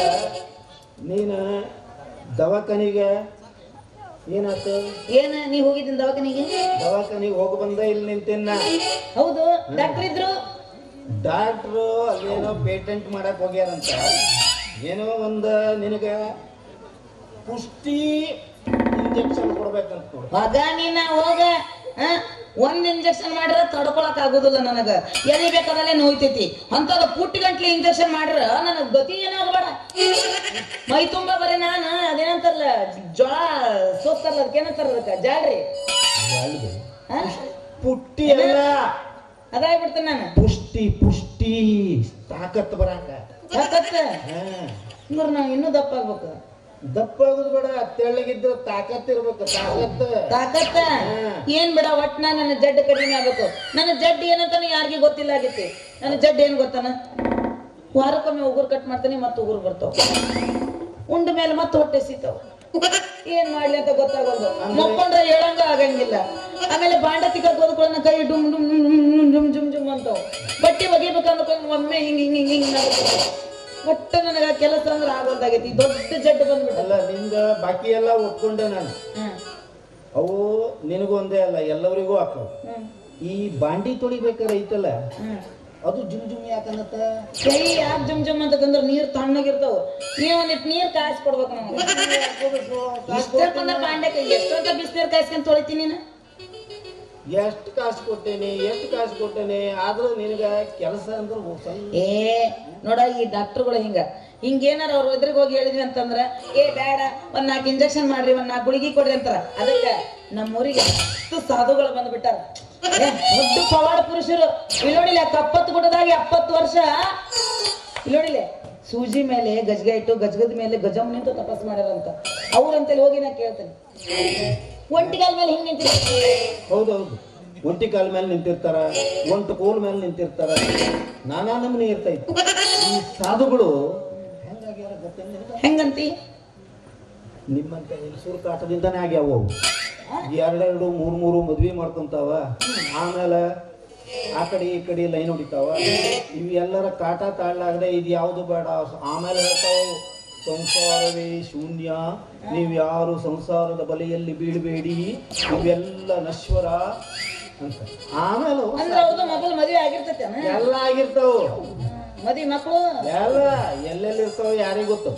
ನೀನ ದವಾಖಾನಿಗೆ ಏನಾಯ್ತು? ನೀ ಹೋಗಿದ್ದೀನಿ ದವಾಖಾನಿಗೆ ಹೋಗಿ ಬಂದ ಇಲ್ಲಿ ನಿಂತೇನ. ಹೌದು ಡಾಕ್ಟ್ರು ಅಲ್ಲೇನೋ ಪೇಟೆಂಟ್ ಮಾಡಕ್ ಹೋಗ್ಯಾರಂತ. ಏನೋ ಒಂದ ನಿನಗ ಪುಷ್ಟಿ ಇಂಜೆಕ್ಷನ್ ಕೊಡ್ಬೇಕಂತ ನೋಡು. ಮಗ ನೀನ ಹೋಗ ಒಂದ್ ಇಂಜೆಕ್ಷನ್ ಮಾಡ್ರ ತಡ್ಕೊಳಕ್ ಆಗುದಿಲ್ಲ ನನಗ. ಎಲ್ಲಿ ಬೇಕಾದಲ್ಲೇ ನೋಯ್ತೈತಿ ಅಂತದ ಪುಟ್ಟಿ ಗಂಟ್ಲಿ ಇಂಜೆಕ್ಷನ್ ಮಾಡ್ರ ನನಗ್ ಗತಿ ಏನಾಗಬೇಡ. ಮೈ ತುಂಬಾ ಬರೀ ನಾನು ಅದೇನಂತಾರಲ್ಲ ಜೋಳ ಸೋಸ್ತಾರಲ್ಲ ಅದಕ್ಕೇನಂತಾರ ಅದಕ್ಕ ಜಾಳ್ರಿ ಪುಟ್ಟಿ ಅಲ್ಲ ಅದಾಗ್ಬಿಡ್ತೇನೆ ನಾನು. ಪುಷ್ಟಿ ತಾಕತ್ ಬರಾಕ ಅಂದ್ರೆ ನಾವ್ ಇನ್ನೂ ದಪ್ಪ ಆಗ್ಬೇಕು. ದಪ್ಪ ಆಗುದು ಬೇಡ, ತೆಳ್ಳಗಿದ್ರೆ ತಾಕತ್ ಇರ್ಬೇಕು. ತಾಕತ್ತ ಏನ್ ಬೇಡ, ಒಟ್ನ ನನ್ನ ಜಡ್ ಕಡಿಮೆ ಆಗ್ಬೇಕು. ನನ್ನ ಜಡ್ ಏನಂತಾನೆ ಯಾರಿಗೂ ಗೊತ್ತಿಲ್ಲ ಆಗೈತಿ. ನನ್ನ ಜಡ್ ಏನ್ ಗೊತ್ತಾನ, ವಾರಕ್ಕೊಮ್ಮೆ ಉಗುರು ಕಟ್ ಮಾಡ್ತಾನೆ ಮತ್ತೆ ಉಗುರು ಬರ್ತಾವ, ಉಂಡ ಮೇಲೆ ಮತ್ತೆ ಹೊಟ್ಟೆ ಸಿಗ್ತಾವ. ಏನ್ ಮಾಡ್ಲಿ ಅಂತ ಗೊತ್ತಾಗೋದು. ಮಕ್ಕೊಂಡ್ರೆ ಹೇಳಂಗ ಆಗಂಗಿಲ್ಲ. ಆಮೇಲೆ ಬಾಂಡ ತಿಕ್ಕಕ್ ಹೋದ್ಕೊಳ್ಳೋಣ ಕೈ ಡುಮ್ ಡುಮ್ ಜುಮ್ ಜುಮ್ ಜುಮ್ ಅಂತಾವ. ಬಟ್ಟೆ ಒಗಿಬೇಕಂದ್ರೆ ಒಮ್ಮೆ ಹಿಂಗ್ ಹಿಂಗ್ ಹಿಂಗ್ ಹಿಂಗ್ ಒಟ್ಟು ನನಗ ಕೆಲಸ ಅಂದ್ರೆ ಆಗೋದಾಗೈತಿ. ದೊಡ್ಡ ಜಡ್ಡು ಬಂದ್ಬಿಟ್ಟಲ್ಲ. ನಿಂದ ಬಾಕಿ ಎಲ್ಲ ಒಪ್ಕೊಂಡೆ ನಾನು. ಅವು ನಿನಗೂ ಒಂದೇ ಅಲ್ಲ, ಎಲ್ಲರಿಗೂ ಹಾಕವು. ಈ ಬಾಂಡಿ ತೊಳಿಬೇಕಾರೆ ಐತಲ್ಲ, ಅದು ಜುಮ್ ಜುಮ್ ಯಾಕನ್ನತ್ತ? ಕೈ ಯಾಕೆ ಜುಮ್ ಜುಮ್ ಅಂತಂದ್ರೆ ನೀರ್ ತಣ್ಣಗಿರ್ತಾವ. ನೀವು ಒಂದಿಟ್ಟು ನೀರ್ ಕಾಯಿಸಿ ಕೊಡ್ಬೇಕು ನಮ್ಗೆ. ಇಷ್ಟಕ್ಕಂದ್ರೆ ಬಾಂಡೆ ಎಷ್ಟೊಂತ ಬಿಸಿನೀರ್ ಕಾಯಿಸ್ಕೊಂಡ್ ತೊಳಿತೀನಿ ನೀನು. ಎಷ್ಟು ಕಾಸು ಕೊಟ್ಟೇನೆ ಆದ್ರೂ ನಿನಗ ಕೆಲಸ ಅಂದ್ರೆ ಏ ನೋಡ, ಈ ಡಾಕ್ಟರ್ಗಳು ಹಿಂಗೇನಾರ ಅವ್ರ ಎದುರಿಗೆ ಹೋಗಿ ಹೇಳಿದ್ವಿ ಅಂತಂದ್ರ ಏ ಬೇಡ, ಒಂದ್ 4 ಇಂಜೆಕ್ಷನ್ ಮಾಡ್ರಿ, ಒಂದ್ 4 ಗುಳಿಗೆ ಕೊಡ್ರಿ ಅಂತಾರ. ಅದಕ್ಕೆ ನಮ್ಮೂರಿಗೆ ಎಷ್ಟು ಸಾಧುಗಳು ಬಂದ್ಬಿಟ್ಟಾರ. ದೊಡ್ಡ ಪವಾಡ ಪುರುಷರು. ಇಲ್ಲೋಡಿಲ್ಲ, 70 ಗುಡ್ಡದಾಗ 70 ವರ್ಷ ಇಲ್ಲೋಡಿಲ್ಲ ಸೂಜಿ ಮೇಲೆ ಗಜಗ ಇಟ್ಟು ಗಜಗದ ಮೇಲೆ ಗಜಮ್ ನಿಂತು ತಪಸ್ ಮಾಡ್ಯಾರಂತ. ಅವ್ರಂತಲ್ಲಿ ಹೋಗಿ ನಾ ಕೇಳ್ತೇನೆ. ಒಂಟಿಗಾಲ ಮೇಲೆ ಹಿಂಗ್ ನಿಂತಿರ್ತಾರೆ. ಹೌದೌದು, ಒಂಟಿ ಕಾಲ ಮೇಲೆ ನಿಂತಿರ್ತಾರ, ಒಂಟು ಕೋಲ್ ಮೇಲೆ ನಿಂತಿರ್ತಾರ, ನಾನಾ ನಮೂನಿ ಇರ್ತೈತಿ. ಈ ಸಾಧುಗಳು ಹೆಂಗಂತಿ? ನಿಮ್ಮಂತ ಹೆಂಗಸೂರು ಕಾಟದಿಂದಾನೇ ಆಗ್ಯಾವ. 2 3 ಮದ್ವಿ ಮಾಡ್ಕೊಂತಾವ, ಆಮೇಲೆ ಆ ಕಡೆ ಈ ಕಡೆ ಲೈನ್ ಹೊಡಿತಾವ. ಇವು ಎಲ್ಲರ ಕಾಟ ತಾಳ್ಲಾಗದೆ ಇದು ಯಾವುದು ಬೇಡ. ಆಮೇಲೆ ಹೇಳ್ತಾವ, ಸಂಸಾರವೇ ಶೂನ್ಯ, ನೀವು ಯಾರು ಸಂಸಾರದ ಬಲೆಯಲ್ಲಿ ಬೀಳಬೇಡಿ, ಇವೆಲ್ಲ ನಶ್ವರ ಅಂತ. ಆಮೇಲೆ ಮಗಳು ಮದುವೆ ಆಗಿರ್ತೈತೆ, ಎಲ್ಲ ಆಗಿರ್ತಾವ. ಮದ್ವಿ ಮಕ್ಕಳು ಎಲ್ಲ ಎಲ್ಲೆಲ್ಲಿ ಇರ್ತಾವ ಯಾರಿಗ ಗೊತ್ತು.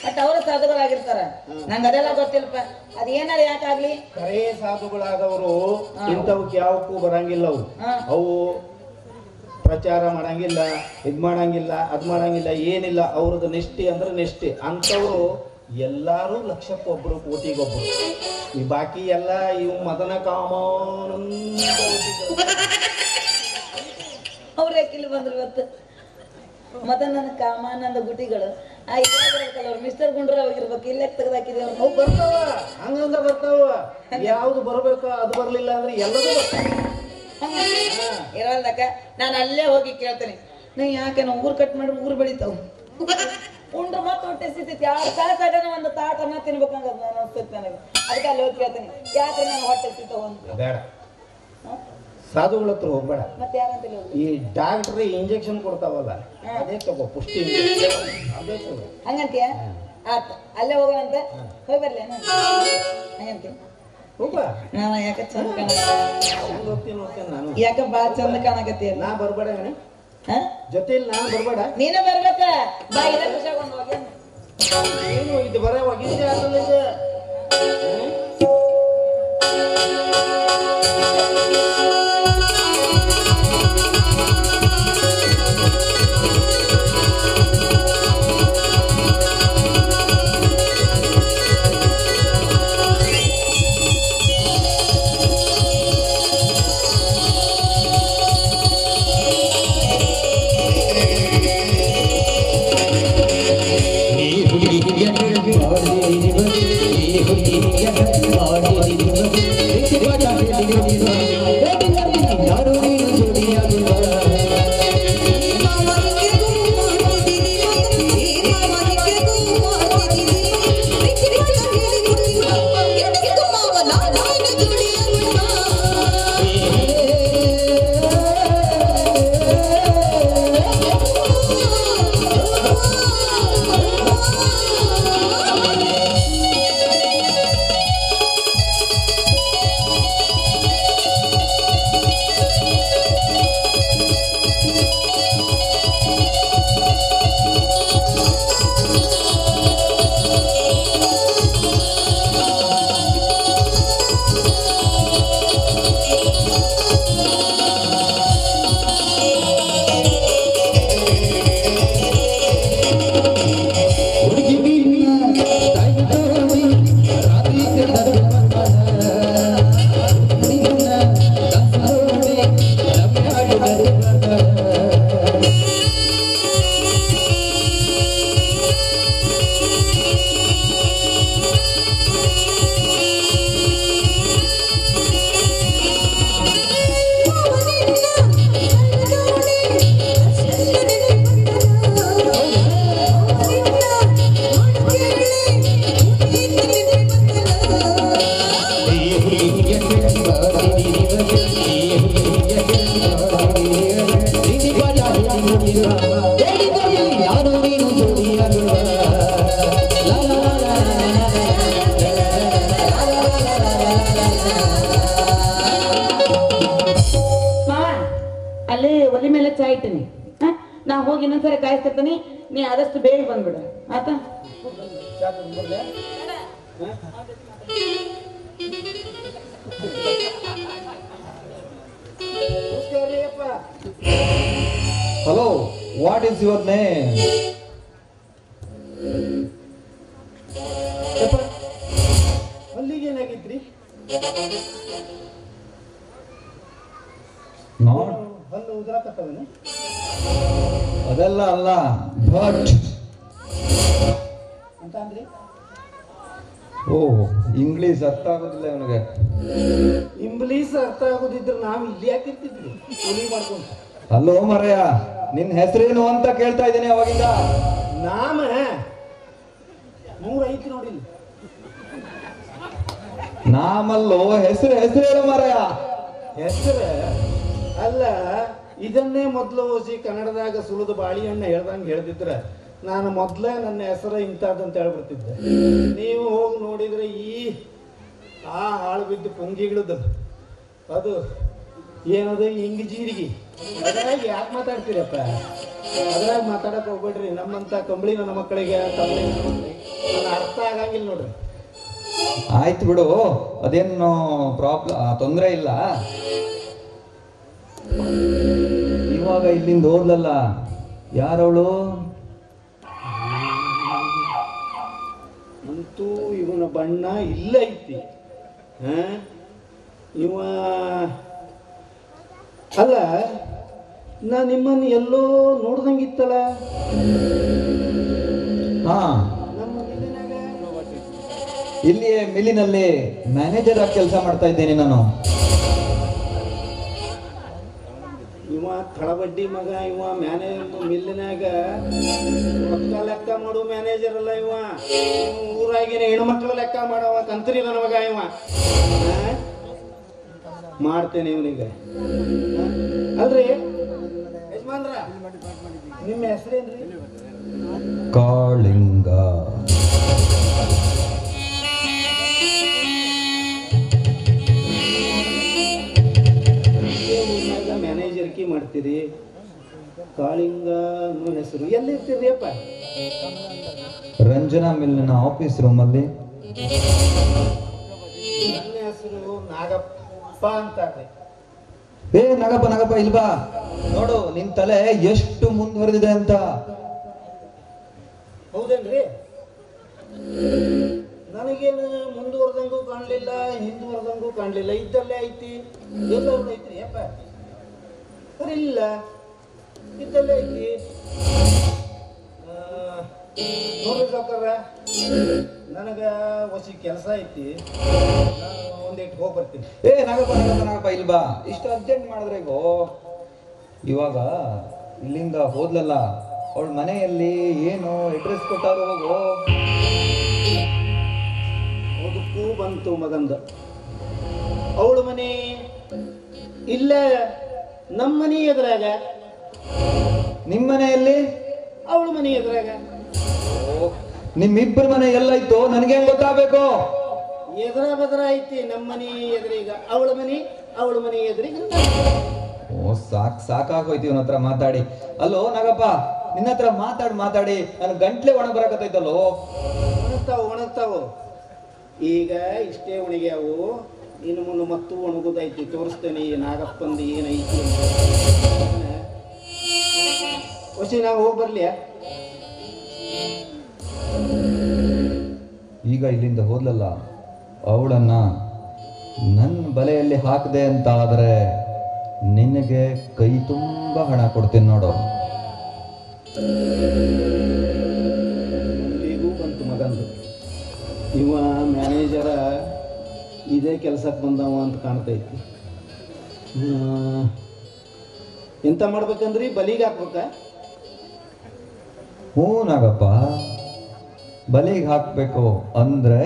ಬಟ್ ಅವ್ರ ಸಾಧುಗಳಾಗಿರ್ತಾರ. ನಂಗೆ ಅದೆಲ್ಲ ಗೊತ್ತಿಲ್ಲಪ್ಪ. ಅದೇನಾರ ಯಾಕಾಗ್ಲಿ ಕರೇ ಸಾಧುಗಳಾದವರು ಇಂಥವಕ್ಕೆ ಯಾವಕ್ಕೂ ಬರಂಗಿಲ್ಲ. ಅವು ಪ್ರಚಾರ ಮಾಡಂಗಿಲ್ಲ, ಇದ್ ಮಾಡಂಗಿಲ್ಲ, ಅದ್ ಮಾಡಂಗಿಲ್ಲ, ಏನಿಲ್ಲ. ಅವ್ರದ್ದು ನಿಷ್ಠೆ ಅಂದ್ರೆ ನಿಷ್ಠೆ. ಅಂಥವ್ರು ಎಲ್ಲಾರು ಲಕ್ಷಕ್ಕೊಬ್ರು, ಕೋಟಿಗೊಬ್ರು. ಈ ಬಾಕಿ ಎಲ್ಲ ಇವು ಮದನ ಕಾಮಾನಂದ ಅವ್ರ ಯಾಕಿಲ್ಲಿ ಬಂದ್ರು ಇವತ್ತು? ಮದನ ಕಾಮಾನಂದ ಗುಟಿಗಳು ಅವ್ರು ಮಿಸ್ಟರ್ ಗುಂಡ್ರ ಹೋಗಿರ್ಬೇಕು. ಇಲ್ಲೇ ತೆಗೆದಾಕಿದೀವಿ. ಅವು ಬರ್ತಾವ, ಹಂಗಂದ ಬರ್ತಾವ. ಯಾವ್ದು ಬರ್ಬೇಕ ಅದು ಬರ್ಲಿಲ್ಲ ಅಂದ್ರೆ ಎಲ್ಲದೂ ಬರ್ತಾವ. ಇರೋದಕ್ಕ ನಾನು ಅಲ್ಲೇ ಹೋಗಿ ಕೇಳ್ತೇನೆ, ನಾ ಯಾಕೆ ನಾವು ಊರ್ ಕಟ್ ಮಾಡಿ ಊರ್ ಬೆಳಿತಾವ ಉಂಡ್ರ ಮತ್ತೆ ಹೊಟ್ಟೆ ಸಿಗ್ತೈತಿ. 2 ತಾಸಾಗ ಒಂದು ತಾಟನ್ನ ತಿನ್ಬೇಕಂಗ ಅನ್ಸ್ತೈತಿ ನನಗೆ. ಅದಕ್ಕೆ ಅಲ್ಲಿ ಹೋಗಿ ಕೇಳ್ತೇನೆ, ಯಾಕೆ ನಾನು ಹೊಟ್ಟೆ ಸಿಗ್ತಾವ ಅಂತ. ಬೇಡ, ಸಾಧುಗಳ ಹತ್ರ ಹೋಗ್ಬೇಡ. ಮತ್ತೆ ಯಾರಂತ ಈ ಡಾಕ್ಟರ್ ಇಂಜೆಕ್ಷನ್ ಕೊಡ್ತಾವಲ್ಲ, ಅದೇ ತಗೋ, ಪುಷ್ಟಿ ಅದೇ ತಗೋ. ಹಂಗಂತೀಯ? ಆತ ಅಲ್ಲೇ ಹೋಗೋಣಂತ. ಹೋಗಿ ಬರ್ಲಿ ಹಂಗಂತೀಯ? ಹೋಗ. ನಾವ ಯಾಕ ಚಂದ ನೋಡ್ತೇನೆ ನಾನು. ಯಾಕ ಬಾ ಚಂದ ಕಾಣಕತ್ತೀಯ? ನಾ ಬರ್ಬೇಡ ಗಣಿ ಜೊತೆಲಿ, ನಾನು ಬರ್ಬೇಡ. ನೀನ ಬರ್ಬೇಕ. ಬಾ ಇಲ್ಲ ಖುಷಿಯಾಗೊಂದು ಹೋಗಿ. ಏನು ಇದು ಬರ ಒಗಿದ್ದೆ ಆಗಲ್ಲ ಇದು. ಒಲಿ ಮೇಲೆ ಚಾ ಇಟ್ಟಿನಿ. ನಾ ಹೋಗಿ ಇನ್ನೊಂದ್ಸರಿ ಕಾಯಿಸ್ತಿರ್ತೀನಿ, ನೀ ಆದಷ್ಟು ಬೇಗ ಬಂದ್ಬಿಡು ಆತಾ. Hello, what is your name? ಅಲ್ಲಿಗೆ ಏನಾಗಿತ್ರಿ? ನಾಟ್ ಹಲ್ಲು ಉದ್ರಾಕತ್ತವನ? ಅದೆಲ್ಲ ಅಲ್ಲ, ಬಟ್ ಅಂತ ಅಂದ್ರಿ? ಓ, ಇಂಗ್ಲಿಷ್ ಅರ್ಥ ಆಗೋದಿಲ್ಲ ಇವನಿಗೆ. ಇಂಗ್ಲೀಷ್ ಅರ್ಥ ಆಗೋದಿದ್ರೆ ನಾವು ಇಲ್ಲಿ ಯಾಕಿರ್ತಿದ್ವಿ ಕೂಲಿ ಮಾಡ್ಕೊಂಡು? ಅಲ್ಲೋ ಮರಯ್ಯ, ನಿನ್ ಹೆಸರೇನು ಅಂತ ಕೇಳ್ತಾ ಇದ್ದೇನೆ ಅವಾಗಿಂದ. ನಾಮ 3 ಐತಿ ನೋಡಿ. ನಾಮಲ್ಲೋ, ಹೆಸರು ಹೇಳು ಮರಯ್ಯ. ಹೆಸರು ಅಲ್ಲ, ಇದನ್ನೇ ಮೊದಲು ಓಸಿ ಕನ್ನಡದಾಗ ಸುಲಿದು ಬಾಳಿಹಣ್ಣ ಹೇಳ್ದಂಗೆ ಹೇಳ್ತಿದ್ರ ನಾನು ಮೊದಲೇ ನನ್ನ ಹೆಸರು ಇಂಥದ್ದಂತ ಹೇಳ್ಬಿಡ್ತಿದ್ದೆ. ನೀವು ಹೋಗಿ ನೋಡಿದ್ರೆ ಆ ಹಾಳು ಬಿದ್ದು ಪುಂಗಿಗಳದ್ದು ಅದು ಏನದು ಹಿಂಗ್ ಜೀರಿಗೆ, ಅದ್ರಾಗ ಯಾಕೆ ಮಾತಾಡ್ತೀರಪ್ಪ? ಅದ್ರಾಗ ಮಾತಾಡಕ್ ಹೋಗ್ಬೇಡ್ರಿ. ನಮ್ಮಂತ ಕಂಬಳಿ ನನ್ನ ಮಕ್ಕಳಿಗೆ ಅರ್ಥ ಆಗಂಗಿಲ್ಲ ನೋಡ್ರಿ. ಆಯ್ತು ಬಿಡು, ಅದೇನು ತೊಂದರೆ ಇಲ್ಲ. ಇವಾಗ ಇಲ್ಲಿಂದ ಹೋದ್ಲಲ್ಲ, ಯಾರವಳು? ಅಂತೂ ಇವನ ಬಣ್ಣ ಇಲ್ಲ ಐತಿ. ಇವ ಅಲ್ಲ, ನಾ ನಿಮ್ಮನ್ನು ಎಲ್ಲೋ ನೋಡ್ದಂಗಿತ್ತಲ್ಲ. ಹಾ, ನಮ್ಮ ಮಿಲ್ಲಿನಾಗ ಇಲ್ಲಿಯೇ ಮಿಲ್ಲಿನಲ್ಲಿ ಮ್ಯಾನೇಜರ್ ಆಗಿ ಕೆಲಸ ಮಾಡ್ತಾ ಇದ್ದೇನೆ ನಾನು. ಇವ ಕಳಬಡ್ಡಿ ಮಗ. ಇವ ಮ್ಯಾನೇಜರ್ ಮಿಲ್ಲಿನಾಗ ರೊಕ್ಕ ಲೆಕ್ಕ ಮಾಡು ಮ್ಯಾನೇಜರ್ ಅಲ್ಲ. ಇವ ಊರಾಗಿನ ಹೆಣ್ಮಕ್ಳು ಲೆಕ್ಕ ಮಾಡವ ಕಂತ್ರಿ ನನ್ನ ಮಗ. ಇವ ಮಾಡ್ತೇನೆ ಇವನಿಗೆ. ಅಲ್ರಿ ಯಜಮಾನ್ರ, ನಿಮ್ಮ ಹೆಸರೇನ್ರಿ? ಕಾಳಿಂಗ. ಮ್ಯಾನೇಜರ್ಕಿ ಮಾಡ್ತೀರಿ, ಕಾಳಿಂಗ ಅನ್ನೋ ಹೆಸರು. ಎಲ್ಲಿರ್ತೀರಿ ಅಪ್ಪ? ರಂಜನಾ ಮಿಲ್ಲಿನ ಆಫೀಸ್ ರೂಮಲ್ಲಿ. ನನ್ನ ಹೆಸರು ನಾಗಪ್ಪ ಅಂತಾರೆ. ನಾಗಪ್ಪ ಇಲ್ಬಾ, ನೋಡು ನಿನ್ ತಲೆ ಎಷ್ಟು ಮುಂದುವರೆದಿದೆ ಅಂತ. ಹೌದೇನ್ರಿ? ನನಗೇನು ಮುಂದುವರೆದಂಗೂ ಕಾಣಲಿಲ್ಲ, ಹಿಂದುವರೆದಂಗೂ ಕಾಣಲಿಲ್ಲ. ಇದ್ದಲ್ಲೇ ಐತಿ. ಎಲ್ಲರೂ ಐತ್ರಿ ಅಪ್ಪ? ಇಲ್ಲ, ಇದ್ದಲ್ಲೇ ಐತಿ. ನೋಡ್ರಿ ಸಾವ್ಕಾರ, ನನಗ ಹೊಸಿ ಕೆಲಸ ಐತಿ, ಒಂದಿಟ್ಟು ಹೋಗಿ ಬರ್ತೀನಿ. ನಾಗಪ್ಪ ಇಲ್ಬಾ, ಇಷ್ಟು ಅರ್ಜೆಂಟ್ ಮಾಡಿದ್ರೆ ಇವಾಗ ಇಲ್ಲಿಂದ ಹೋದ್ಲಲ್ಲ, ಅವಳ ಮನೆಯಲ್ಲಿ ಏನು ಅಡ್ರೆಸ್ ಕೊಟ್ಟಾರು ಹೋಗು. ಅದಕ್ಕೂ ಬಂತು ಮಗಂದ. ಅವಳ ಮನೆ ಇಲ್ಲ, ನಮ್ಮ ಮನೆ ಎದುರಾಗ. ನಿಮ್ಮ ಮನೆಯಲ್ಲಿ? ಅವಳ ಮನೆ ಎದುರಾಗ. ನಿಮ್ಮಿಬ್ಬರ ಮನೆ ಎಲ್ಲೈತೋ ನನಗೆ ಗೊತ್ತಾಗಬೇಕು. ಎದುರ ಬದರ ಐತಿ. ನಮ್ಮ ಮನೆ ಎದುರೀಗ ಅವಳ ಮನೆ ಎದುರಿಗೆ. ಓ, ಸಾಕಾಗೋಯ್ತು ಇವನ ಹತ್ರ ಮಾತಾಡಿ. ಅಲ್ಲೋ ನಾಗಪ್ಪ, ನಿನ್ನ ಹತ್ರ ಮಾತಾಡಿ ನನ್ನ ಗಂಟ್ಲೆ ಒಣ ಬರಕತ್ತೈತಲ್ಲೋ. ಒಣಗ್ತಾವು. ಈಗ ಇಷ್ಟೇ ಒಣಗ್ಯಾವು, ಇನ್ನು ಮುಂದೆ ಮತ್ತು ಒಣಗುದೈತಿ. ತೋರಿಸ್ತೇನೆ ನಾಗಪ್ಪಂದು ಏನೈತಿ. ಹೊಸಿ ನಾವು ಹೋಗಿ ಬರ್ಲಿ? ಈಗ ಇಲ್ಲಿಂದ ಹೋದ್ಲಲ್ಲ, ಅವಳನ್ನ ನನ್ನ ಬಲೆಯಲ್ಲಿ ಹಾಕದೆ ಅಂತ ಆದ್ರೆ ನಿನಗೆ ಕೈ ತುಂಬ ಹಣ ಕೊಡ್ತೀನಿ ನೋಡು. ಈಗೂ ಬಂತು ಮಗಂದು. ಇವ ಮ್ಯಾನೇಜರ ಇದೇ ಕೆಲಸಕ್ಕೆ ಬಂದವ ಅಂತ ಕಾಣ್ತೈತಿ. ಎಂತ ಮಾಡ್ಬೇಕಂದ್ರಿ? ಬಲಿಗೆ ಹಾಕ್ಬೇಕ? ಹ್ಞೂ ನಾಗಪ್ಪ, ಬಲಿಗೆ ಹಾಕ್ಬೇಕು ಅಂದ್ರೆ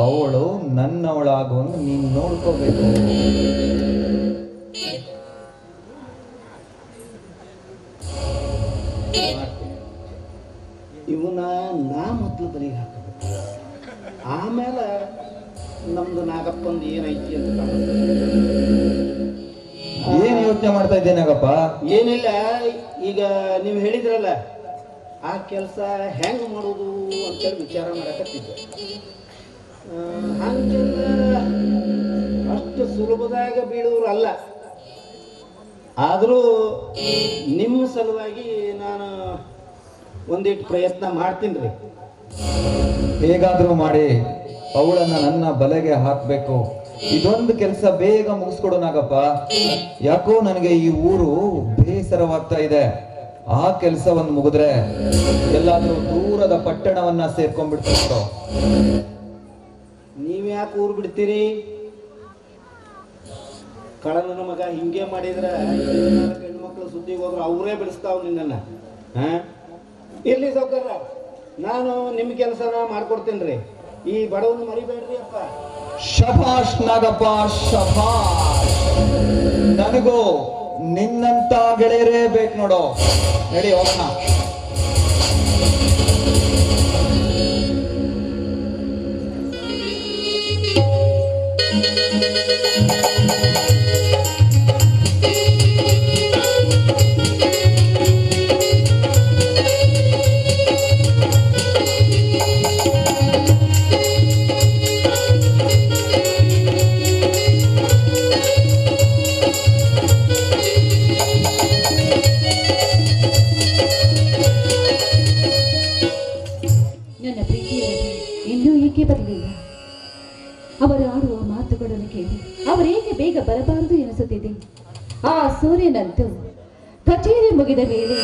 ಅವಳು ನನ್ನವಳಾಗುವಂಗೆ ನೀನು ನೋಡ್ಕೋಬೇಕು. ಇವನ ನಾ ಮೊದಲು ಬಲಿಗೆ ಹಾಕಬೇಕು, ಆಮೇಲೆ ನಮ್ದು ನಾಗಪ್ಪಂದು ಏನೈತಿ ಅಂತ ಕಾಣುತ್ತೆ. ಏನ್ ಯೋಚನೆ ಮಾಡ್ತಾ ಇದ್ದೇನಾಗಪ್ಪ? ಏನಿಲ್ಲ, ಈಗ ನೀವು ಹೇಳಿದ್ರಲ್ಲ ಆ ಕೆಲಸ ಹೆಂಗ್ ಮಾಡೋದು ಅಂತೇಳಿ ವಿಚಾರ ಮಾಡಕತ್ತಿದ್ದೆ. ಹಂಗೆಲ್ಲ ಅಷ್ಟು ಸುಲಭದಾಗ ಬೀಳೋರು ಅಲ್ಲ. ಆದರೂ ನಿಮ್ಮ ಸಲುವಾಗಿ ನಾನು ಒಂದಿಟ್ಟು ಪ್ರಯತ್ನ ಮಾಡ್ತೀನಿ ರೀ. ಹೇಗಾದ್ರೂ ಮಾಡಿ ಅವಳನ್ನ ನನ್ನ ಬಲೆಗೆ ಹಾಕ್ಬೇಕು. ಇದೊಂದು ಕೆಲಸ ಬೇಗ ಮುಗಿಸ್ಕೊಡೋನಾಗಪ್ಪ. ಯಾಕೋ ನನಗೆ ಈ ಊರು ಬೇಸರವಾಗ್ತಾ ಇದೆ. ಆ ಕೆಲಸವನ್ನು ಮುಗಿದ್ರೆ ಎಲ್ಲಾದ್ರೂ ದೂರದ ಪಟ್ಟಣವನ್ನ ಸೇರ್ಕೊಂಡ್ಬಿಡ್ತಾರೋ. ನೀವ್ಯಾಕೆ ಊರು ಬಿಡ್ತೀರಿ? ಕಳನ ಮಗ ಹಿಂಗೆ ಮಾಡಿದ್ರೆ ಹೆಣ್ಮಕ್ಳು ಸುದ್ದಿಗೆ ಹೋದ್ರೆ ಅವರೇ ಬಿಡಿಸ್ತಾವ್ ನಿನ್ನನ್ನ. ಇರ್ಲಿ ಸೌಕರ್ಯ, ನಾನು ನಿಮ್ಮ ಕೆಲಸನ ಮಾಡ್ಕೊಡ್ತೇನೆ ರೀ. ಈ ಬಡವನ್ನ ಮರಿಬೇಡ್ರಿ ಅಪ್ಪ. ಶಭಾಷ್ ನಾಗಪ್ಪ, ಶಭಾಷ್. ನನಗೂ ನಿನ್ನಂತ ಗೆಳೆಯರೇ ಬೇಕು ನೋಡೋ. ನಡಿ ಹೋಗೋಣ. ಅವರು ಆಡುವ ಮಾತುಗಳನ್ನು ಕೇಳಿ ಅವರೇಕೆ ಬೇಗ ಬರಬಾರದು ಎನಿಸುತ್ತಿದೆ. ಆ ಸೂರ್ಯನಂತೂ ಕಚೇರಿ ಮುಗಿದ ಮೇಲೆ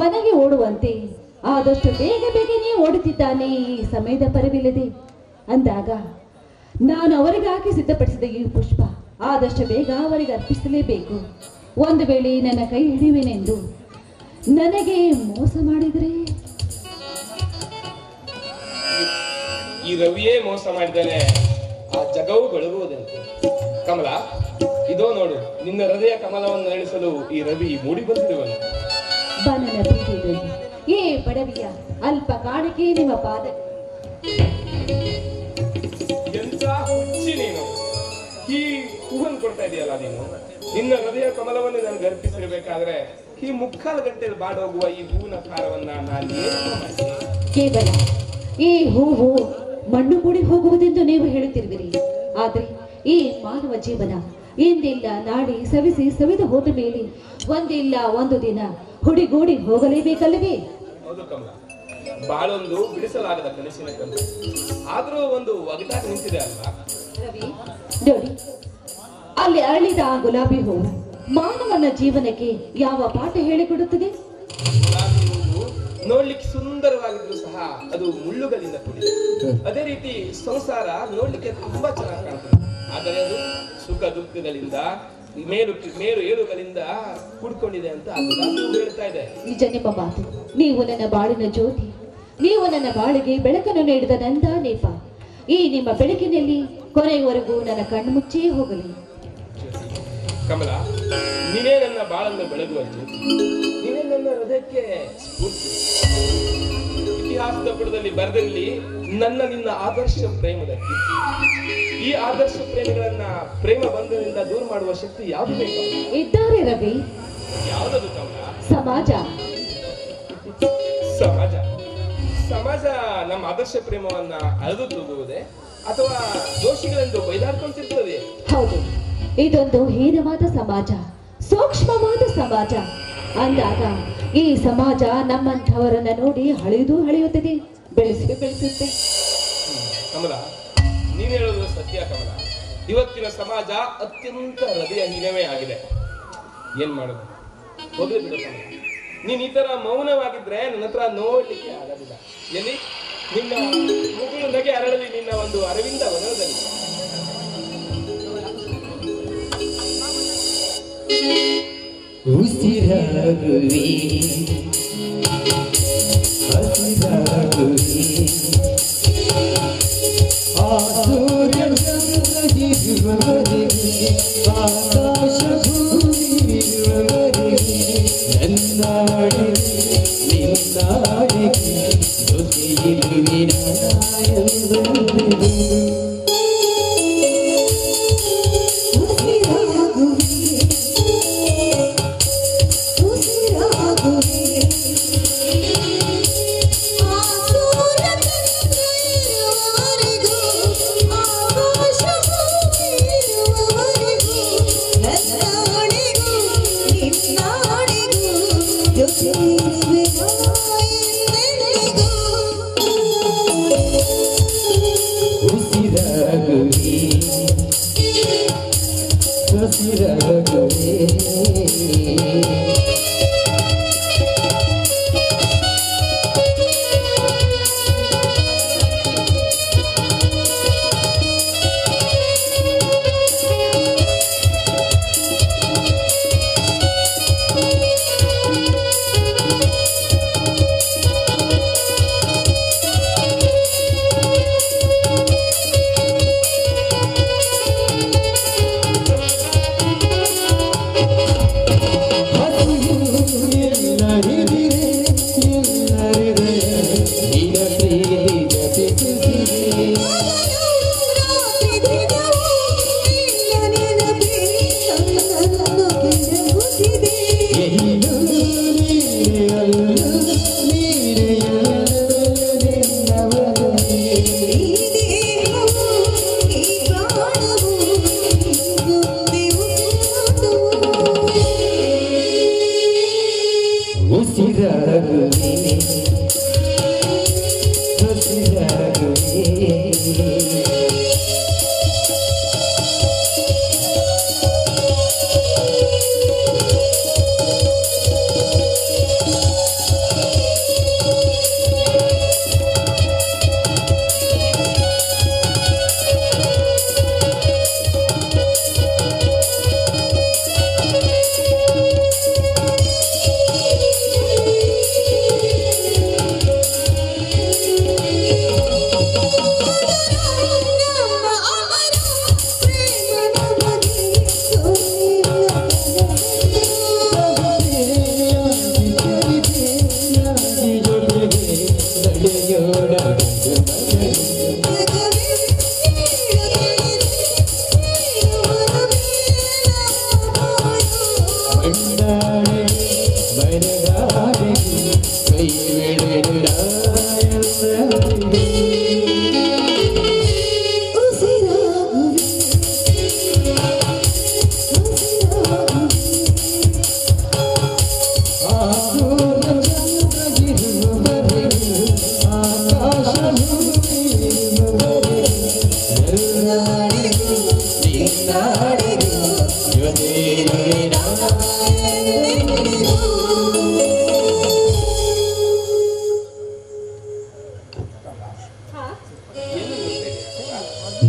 ಮನೆಗೆ ಓಡುವಂತೆ ಆದಷ್ಟು ಬೇಗ ಬೇಗನೆ ಓಡುತ್ತಿದ್ದಾನೆ. ಈ ಸಮಯದ ಪರವಿಲ್ಲದೆ ಅಂದಾಗ ನಾನು ಅವರಿಗಾಗಿ ಸಿದ್ಧಪಡಿಸಿದ ಈ ಪುಷ್ಪ ಆದಷ್ಟು ಬೇಗ ಅವರಿಗೆ ಅರ್ಪಿಸಲೇಬೇಕು. ಒಂದು ವೇಳೆ ನನ್ನ ಕೈ ಹಿಡಿಯುವೆನೆಂದು ನನಗೆ ಮೋಸ ಮಾಡಿದರೆ ಈ ರವಿಯೇ ಮೋಸ ಮಾಡಿದ್ದಾನೆ, ಆ ಜಗವು ಬೆಳಗುವುದಂತೆ. ಕಮಲ, ಇದೋ ನೋಡು, ನಿನ್ನ ಹೃದಯ ಕಮಲವನ್ನು ನಡೆಸಲು ಈ ರವಿ ಮೂಡಿ ಬಂದಿರುವನು. ಬನನ ಪ್ರೀತಿಯಲ್ಲಿ ಏ ಬಡವಿಯ ಅಲ್ಪ ಕಾಣಿಕೆ ನಿಮ್ಮ ಪಾದ. ಎಂತ ಹುಚ್ಚಿ ನೀನು, ಈ ಹೂವನ್ನು ಕೊಡ್ತಾ ಇದೆಯಲ್ಲ ನೀನು. ನಿನ್ನ ಹೃದಯ ಕಮಲವನ್ನು ನನಗೆ ಅರ್ಪಿಸಿರಬೇಕಾದ್ರೆ ಈ ಮುಕ್ಕಾಲು ಗಂಟೆಯಲ್ಲಿ ಬಾಡೋಗುವ ಈ ಹೂವಿನ ಭಾರವನ್ನ ನಾನು ಕೇವಲ ಈ ಹೂವು ಮಣ್ಣು ಕೂಡಿ ಹೋಗುವುದೆಂದು ನೀವು ಹೇಳುತ್ತಿರುವಿರಿ. ಆದ್ರೆ ಈ ಮಾನವ ಜೀವನ ಇಂದಿಲ್ಲ ನಾಳೆ ಸವಿಸಿ ಸವಿದು ಹೋದ ಮೇಲೆ ಒಂದಿಲ್ಲ ಒಂದು ದಿನ ಹುಡಿಗೂಡಿ ಹೋಗಲೇಬೇಕಲ್ಲವೇ? ಹೌದು ಕಮಲ, ಬಾಳೊಂದು ಬಿಡಿಸಲಾಗದ ಕನಸಿನ ಕನಸು. ಆದ್ರೂ ಒಂದು ಒಗಟಾಗಿ ನಿಂತಿದೆ ಅಲ್ವಾ ರವಿ? ನೋಡಿ, ಅಲ್ಲಿ ಅರಳಿದ ಆ ಗುಲಾಬಿ ಹೂವು ಮಾನವನ ಜೀವನಕ್ಕೆ ಯಾವ ಪಾಠ ಹೇಳಿಕೊಡುತ್ತದೆ? ನೋಡ್ಲಿಕ್ಕೆ ಸುಂದರವಾಗಿದ್ರು ಸಹ ಅದು ಮುಳ್ಳುಗಳಿಂದ ಕೂಡಿದೆ. ಅದೇ ರೀತಿ ಸಂಸಾರ ನೋಡ್ಲಿಕ್ಕೆ ತುಂಬಾ ಚೆನ್ನಾಗಿ ಕಾಣ್ತದೆ, ಆದರೆ ಅದು ಸುಖ ದುಃಖಗಳಿಂದ ಮೇಲು ಏಳುಗಳಿಂದ ಕೂಡ್ಕೊಂಡಿದೆ ಅಂತ ಹೇಳ್ತಾ ಇದೆ. ನಿಜ ನಿಮ್ಮ ಮಾತು. ನೀವು ನನ್ನ ಬಾಳಿನ ಜ್ಯೋತಿ, ನೀವು ನನ್ನ ಬಾಳಿಗೆ ಬೆಳಕನ್ನು ನೀಡಿದ ನಂದ ನೇಪ. ಈ ನಿಮ್ಮ ಬೆಳಕಿನಲ್ಲಿ ಕೊನೆಯವರೆಗೂ ನನ್ನ ಕಣ್ಣು ಮುಚ್ಚೇ ಹೋಗಲಿ. ಕಮಲ, ನೀನೇ ನನ್ನ ಬಾಳನ್ನು ಬೆಳಗುವ ಜ್ಯೋತಿ, ನೀನೇ ನನ್ನ ಹೃದಯಕ್ಕೆ ಸ್ಫೂರ್ತಿ. ಇತಿಹಾಸದ ಪುಟದಲ್ಲಿ ಬರೆದಿರಲಿ ನನ್ನ ನಿನ್ನ ಆದರ್ಶ ಪ್ರೇಮದ ಕೀರ್ತಿ. ಈ ಆದರ್ಶ ಪ್ರೇಮಿಗಳನ್ನ ಪ್ರೇಮ ಬಂಧನದಿಂದ ದೂರ ಮಾಡುವ ಶಕ್ತಿ ಯಾವುದು ಬೇಕು? ಇದ್ದಾರೆ ರವಿ. ಯಾವುದದು ಕಮಲ? ಸಮಾಜ. ಸಮಾಜ ಸಮಾಜ ನಮ್ಮ ಆದರ್ಶ ಪ್ರೇಮವನ್ನ ಅಳೆದು ತೂಗುವುದೇ ಅಥವಾ ದೋಷಿಗಳೆಂದು ಬೈದಾಡ್ಕೊಂತಿರ್ತದೆ? ಹೌದು, ಇದೊಂದು ಹೀನವಾದ ಸಮಾಜ, ಸೂಕ್ಷ್ಮವಾದ ಸಮಾಜ. ಅಂದಾಗ ಈ ಸಮಾಜ ನಮ್ಮಂಥವರನ್ನ ನೋಡಿ ಹಳೆಯುತ್ತದೆ, ಬೆಳೆಸುತ್ತೆ. ಕಮಲ, ನೀನ್ ಹೇಳೋದು ಸತ್ಯ ಕಮಲ. ಇವತ್ತಿನ ಸಮಾಜ ಅತ್ಯಂತ ಹೃದಯಹೀನವೇ ಆಗಿದೆ. ಏನ್ ಮಾಡೋದು? ಹೋಗ್ಲಿ ಬಿಡು ಕಮಲ. ನೀನ್ ಈ ತರ ಮೌನವಾಗಿದ್ರೆ ನನ್ನ ಹತ್ರ ನೋಡ್ಲಿಕ್ಕೆ ಆಗೋದಿಲ್ಲ. ಎಲ್ಲಿ ನಿನ್ನ ಮುಗುಳು ನಗೆ ಅರಳಲಿ ನಿನ್ನ ಒಂದು ಅರವಿಂದ ವನದಲ್ಲಿ. ಉಸಿರಾಗುವೆ ಹಸಿರಾಗುವೆ ಆ ಸೂರ್ಯನಿರುವವರೆಗೆ ಆಕಾಶ ಭೂಮಿರುವವರೆಗೆ ನನ್ನಾಡಿಗೆ ನಿನ್ನಾಡಿಗೆ ಜೊತೆಯಿರುವೆ ನಾಯಂದೆಂದಿರು. ಉಸಿರಾಗುವೆ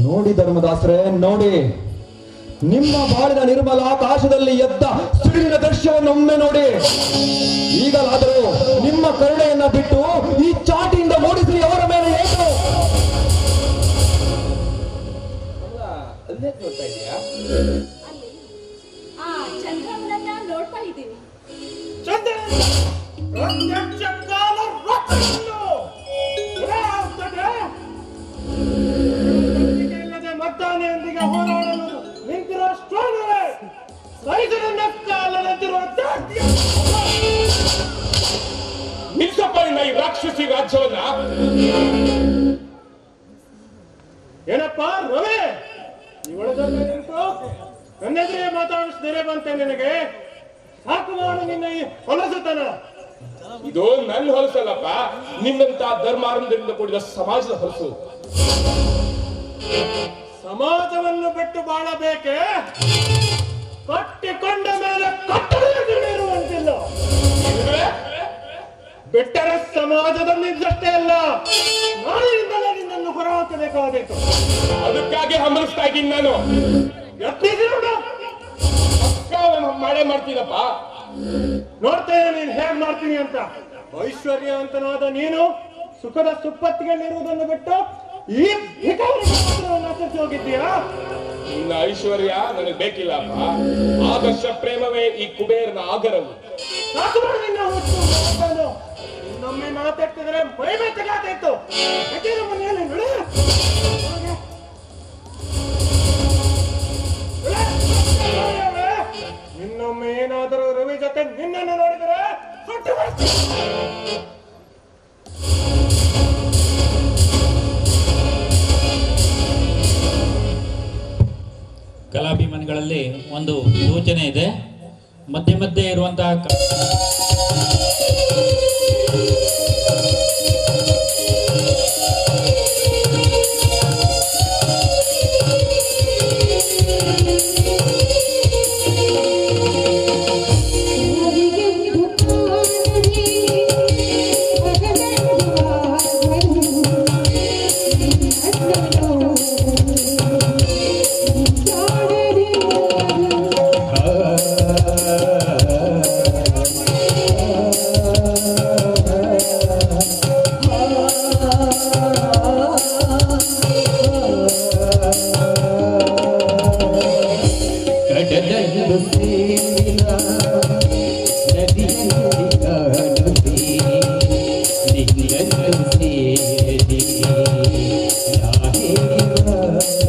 ನೋಡಿ ಧರ್ಮದಾಸರೇ, ನೋಡಿ ನಿಮ್ಮ ಬಾಳಿನ ನಿರ್ಮಲ ಆಕಾಶದಲ್ಲಿ ಎದ್ದ ಸಿಡಿಲಿನ ದೃಶ್ಯವನ್ನು ಒಮ್ಮೆ ನೋಡಿ. ಈಗಲಾದರೂ ನಿಮ್ಮ ಕರುಣೆಯನ್ನ ಬಿಟ್ಟು ಈ ಚಾಟಿಯಿಂದ ಮೂಡಿಸಿ ಅವರ ಮೇಲೆ ಏನು? ಅಲ್ಲೇ ನೋಡ್ತಾ ಇದೀಯಾ? ಆ ಚಂದ್ರವನ್ನ ನೋಡ್ತಾ ಇದ್ದೀವಿ. ಮದ್ದಾನೆಯೊಂದಿಗೆ ಹೋರಾಡಲು ನಿಂತಿರುವ ಸ್ಟ್ರಾಂಗರೇ, ರೈತರನ್ನ ಕಾಲದಂತಿರುವ ನಿಲ್ಸಪ್ಪ ಇನ್ನ ಈ ರಾಕ್ಷಸಿ ರಾಜ್ಯವನ್ನ. ಏನಪ್ಪ ರವಿ, ಇವಳದಲ್ಲೇ ನಿಂತು ನನ್ನೆದುರೇ ಮಾತಾಡಿಸಿದರೆ ಬಂತೆ ನಿನಗೆ? ಸಾಕು ಮಾಡು ನಿನ್ನ ಈ ಹೊಲಸುತನ. ಇದು ನನ್ನ ಹೊಲಸಲ್ಲಪ್ಪ, ನಿನ್ನಂತ ಧರ್ಮಾರಂಭದಿಂದ ಕೂಡಿದ ಸಮಾಜದ ಹೊಲಸು. ಸಮಾಜವನ್ನು ಬಿಟ್ಟು ಬಾಳಬೇಕೆ? ಕಟ್ಟಿಕೊಂಡ ಮೇಲೆ ಕಟ್ಟಡವಿರುವಂತಿಲ್ಲ. ಬಿಟ್ಟರೆ ಸಮಾಜದ ನಿದ್ದಷ್ಟೇ ಅಲ್ಲ, ನಾಳೆಯಿಂದಲೇ ನಿನ್ನನ್ನು ಹೊರಹಾಕಬೇಕಾದೀತು. ಅದಕ್ಕಾಗಿ ಹಂಬಲಿಸ್ತಾ ಇದ್ದೀನಿ ನಾನು. ಯತ್ನಿಸಿ ನೋಡು. ಮಾಡೇ ಮಾಡ್ತೀನಪ್ಪ. ನೋಡ್ತೇನೆ ನೀನ್ ಹೇಗ್ ಮಾಡ್ತೀನಿ ಅಂತ. ಐಶ್ವರ್ಯ ಅಂತನಾದ ನೀನು ಸುಖದ ಸುಪ್ಪತ್ತಿಗೆಲ್ಲಿರುವುದನ್ನು ಬಿಟ್ಟು ಈ ಆಚರಿಸಿ ಹೋಗಿದ್ದೀಯಾ? ನಿನ್ನ ಐಶ್ವರ್ಯ ನನಗೆ ಬೇಕಿಲ್ಲಪ್ಪ. ಆದರ್ಶ ಪ್ರೇಮವೇ ಈ ಕುಬೇರನ ಆಗರವು. ಇನ್ನೊಮ್ಮೆ ಮಾತಾಡ್ತಿದ್ರೆ ಮೈ ಬೆಚ್ಚಗಾಗ್ತಾಯಿತ್ತು. ಮನೆಯಲ್ಲಿ ನಡೆ. ಇನ್ನೊಮ್ಮೆ ಏನಾದರೂ ರವಿ ಜೊತೆ ನಿನ್ನನ್ನು ನೋಡಿದರೆ ಸುಟ್ಟು ಕಲಾಭಿಮಾನಿಗಳಲ್ಲಿ ಒಂದು ಸೂಚನೆ ಇದೆ. ಮಧ್ಯೆ ಮಧ್ಯೆ ಇರುವಂತಹ ನಿನ್ನನ್ನು ಸೇರಿದ ನದಿಯಲ್ಲಿ ಕಾಣುವೆ ನಿನ್ನನ್ನು ಸೇರಿ ನಾನೇ ಬಾಳಿ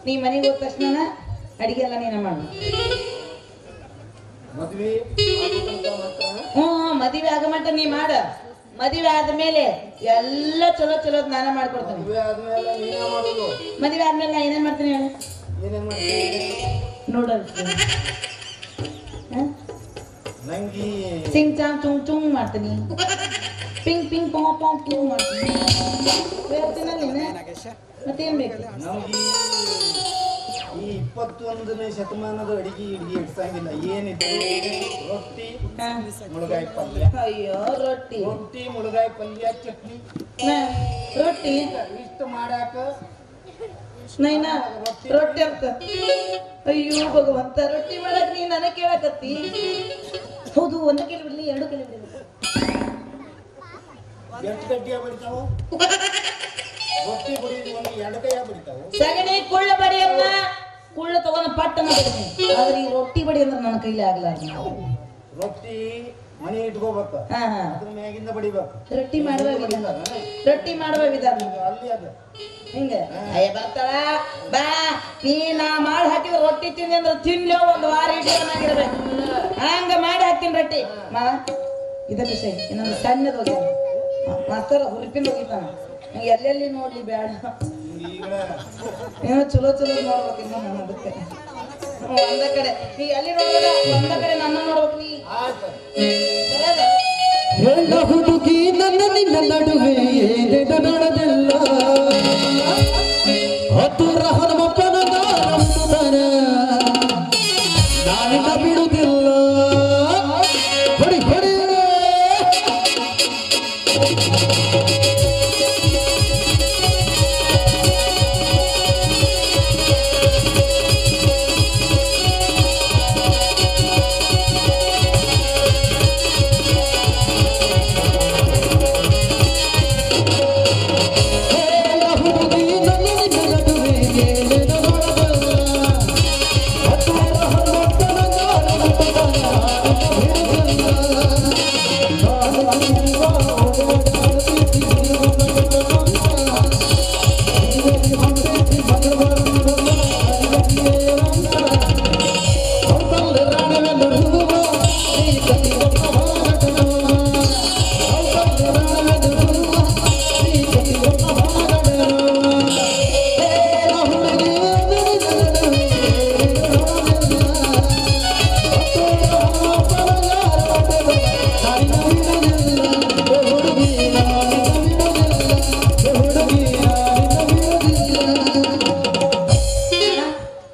ನೀ ಮನೆಗೆ ಹೋದ ತಕ್ಷಣ ಅಡಿಗೆ ಎಲ್ಲ ನೀನ ಮಾಡು. ಮದ್ವೆ ಮದುವೆ ಆಗ ಮಟ್ಟ ನೀ ಮಾಡ. ಮದುವೆ ಆದ್ಮೇಲೆ ಎಲ್ಲ ಚಲೋ ಚಲೋ ನಾನ ಮಾಡ್ಕೊಡ್ತೇನೆ. ಮದ್ವೆ ಆದ್ಮೇಲೆ ನೀನ ಮಾಡೋದು. ಮದುವೆ ಆದ್ಮೇಲೆ ನಾ ಏನೇನ್ ಮಾಡ್ತೀನಿ ಹೇಳ? ಏನೇನ್ ಮಾಡ್ತೀನಿ? ನೂಡಲ್ಸ್, ನಂಗಿ ಸಿಂಗ್ ಚಾಂಗ್ ಚುಂಗ್ ಚುಂಗ್ ಮಾಡ್ತೀನಿ. Ping ping Pong Pong ping ಮಾಡ್ತೀನಿ. ಮತ್ತೇನ್ ಬೇಕು? ನಮ್ಗೆ ಈ 21ನೇ ಶತಮಾನದ ಅಡಿಗೆ ಇಡ್ಸಂಗಿಲ್ಲ. ಏನಿತ್ತು? ರೊಟ್ಟಿ, ಮುಳುಗಾಯಿ ಪಲ್ಯ. ಅಯ್ಯೋ ರೊಟ್ಟಿ, ರೊಟ್ಟಿ, ಮುಳುಗಾಯಿ ಪಲ್ಯ, ಚಟ್ನಿ. ರೊಟ್ಟಿ ಇಷ್ಟು ಮಾಡಾಕ ನೈನಾ ರೊಟ್ಟಿ ಅಂತ. ಅಯ್ಯೋ ಭಗವಂತ, ರೊಟ್ಟಿ ಮಾಡಕ್ ನೀ ನನಗೆ ಕೇಳಕತ್ತಿ? ಹೌದು, ಒಂದು ಕೆಲಿ ಬಿಡ್ಲಿ, 2 ಕೆಲಿ ಬಿಡ್ಲಿ. ಎಷ್ಟು ಗಟ್ಟಿಯಾಗಿ ಬಡಿತಾವು ರೊಟ್ಟಿ ಬಡಿದು? ಒಂದು 2 ಕೈಯಾಗ ಬಡಿತಾವು. ಸಗಣಿ ಕುಳ್ಳ ಬಡಿ ಅನ್ನ ಕುಳ್ಳ ತಗೊಂಡು ಪಟ್ಟನ ಬಡಿತೀನಿ. ಆದ್ರೆ ಈ ರೊಟ್ಟಿ ಬಡಿ ಅಂದ್ರೆ ನನ್ನ ಕೈಲಿ ಆಗ್ಲಾರ್ದು. ರೊಟ್ಟಿ ಮನೆ ಇಟ್ಕೋಬೇಕು, ಅದ್ರ ಮ್ಯಾಗಿಂದ ಬಡಿಬೇಕು. ರೊಟ್ಟಿ ಮಾಡುವ ವಿಧಾನ, ರೊಟ್ಟಿ ಮಾಡುವ ವಿಧಾನ ಅಲ್ಲಿ ಅದ ಹಿಂಗ. ಅಯ್ಯ ಬರ್ತಾಳ ಬಾ, ನೀ ನಾ ಮಾಡಿ ಹಾಕಿದ ರೊಟ್ಟಿ ತಿಂದಿ ಅಂದ್ರೆ ತಿನ್ಲೋ 1 ವಾರ ಇಡಬೇಕು. ಹಂಗ ಮಾಡಿ ಹಾಕ್ತೀನಿ ರೊಟ್ಟಿ. ಮಾ ಇದ ವಿಷಯ ಇನ್ನೊಂದು ಸಣ್ಣದ ಹೋಗಿ ಮಾಸ್ತರ ಹುರುಪಿನ ಹೋಗಿತಾನ. ಎಲ್ಲೆಲ್ಲಿ ನೋಡ್ಲಿ ಬೇಡ, ಏನೋ ಚಲೋ ಚಲೋ ನೋಡ್ಬೇಕಿನ್ನ ನಾನು. ಅದಕ್ಕೆ ಒಂದ ಕಡೆ ನೀ ಎಲ್ಲಿ ನೋಡ್ಬೇಡ, ಒಂದ ಕಡೆ ನನ್ನ ನೋಡ್ಬೇಕು ನೀ. ಎಲ್ಲ ಹುಡುಗಿ ನನ್ನ ನಿನ್ನ ನಡುವೆ ಏನೇನ ನಡೆದಿಲ್ಲ. ಹತ್ತೂರ ಹನುಮಪ್ಪನ ಗಾರಮ್ಮನ ನಾನಿನ್ನ ಬಿಡುವುದಿಲ್ಲ. ಹೊಡಿ ಹೊಡಿ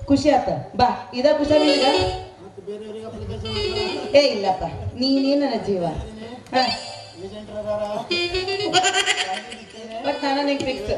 ಖುಷಿ ಆತ ಬಾ. ಇದ ಖುಷಿ ನಿನಗ? ಏ ಇಲ್ಲಪ್ಪ, ನೀನೇ ನನ್ನ ಜೀವ. ಬಟ್ ನಾನು ನಿಂಗೆ ಫಿಕ್ಸ್.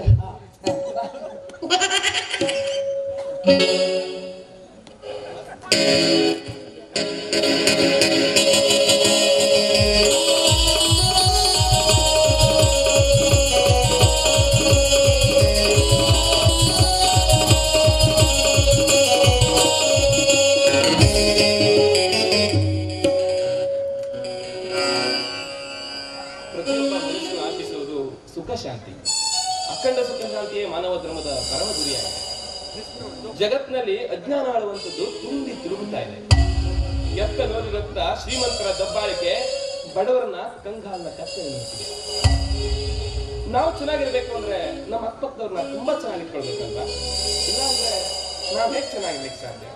ಅಖಂಡ ಸುಖ ಶಾಂತಿಯೇ ಮಾನವ ಧರ್ಮದ ಪರಮ ಗುರಿಯಾಗಿದೆ. ಜಗತ್ನಲ್ಲಿ ಅಜ್ಞಾನ ಆಳುವಂಥದ್ದು ತುಂಬಿ ತಿರುಗುತ್ತಾ ಇದೆ. ಎತ್ತ ನೋಡಿರತ್ತ ಶ್ರೀಮಂತರ ದಬ್ಬಾಳಿಕೆ ಬಡವರನ್ನ ಕಂಗಾಲನ ಕತ್ತೆ ನಿಲ್ಲಿಸಿದೆ. ನಾವು ಚೆನ್ನಾಗಿರ್ಬೇಕು ಅಂದ್ರೆ ನಮ್ಮ ಅಕ್ಕಪಕ್ಕದವ್ರನ್ನ ತುಂಬಾ ಚೆನ್ನಾಗಿಟ್ಕೊಳ್ಬೇಕಲ್ವಾ? ಇಲ್ಲಾಂದ್ರೆ ನಾವ್ ಹೇಗೆ ಚೆನ್ನಾಗಿರ್ಲಿಕ್ಕೆ ಸಾಧ್ಯ?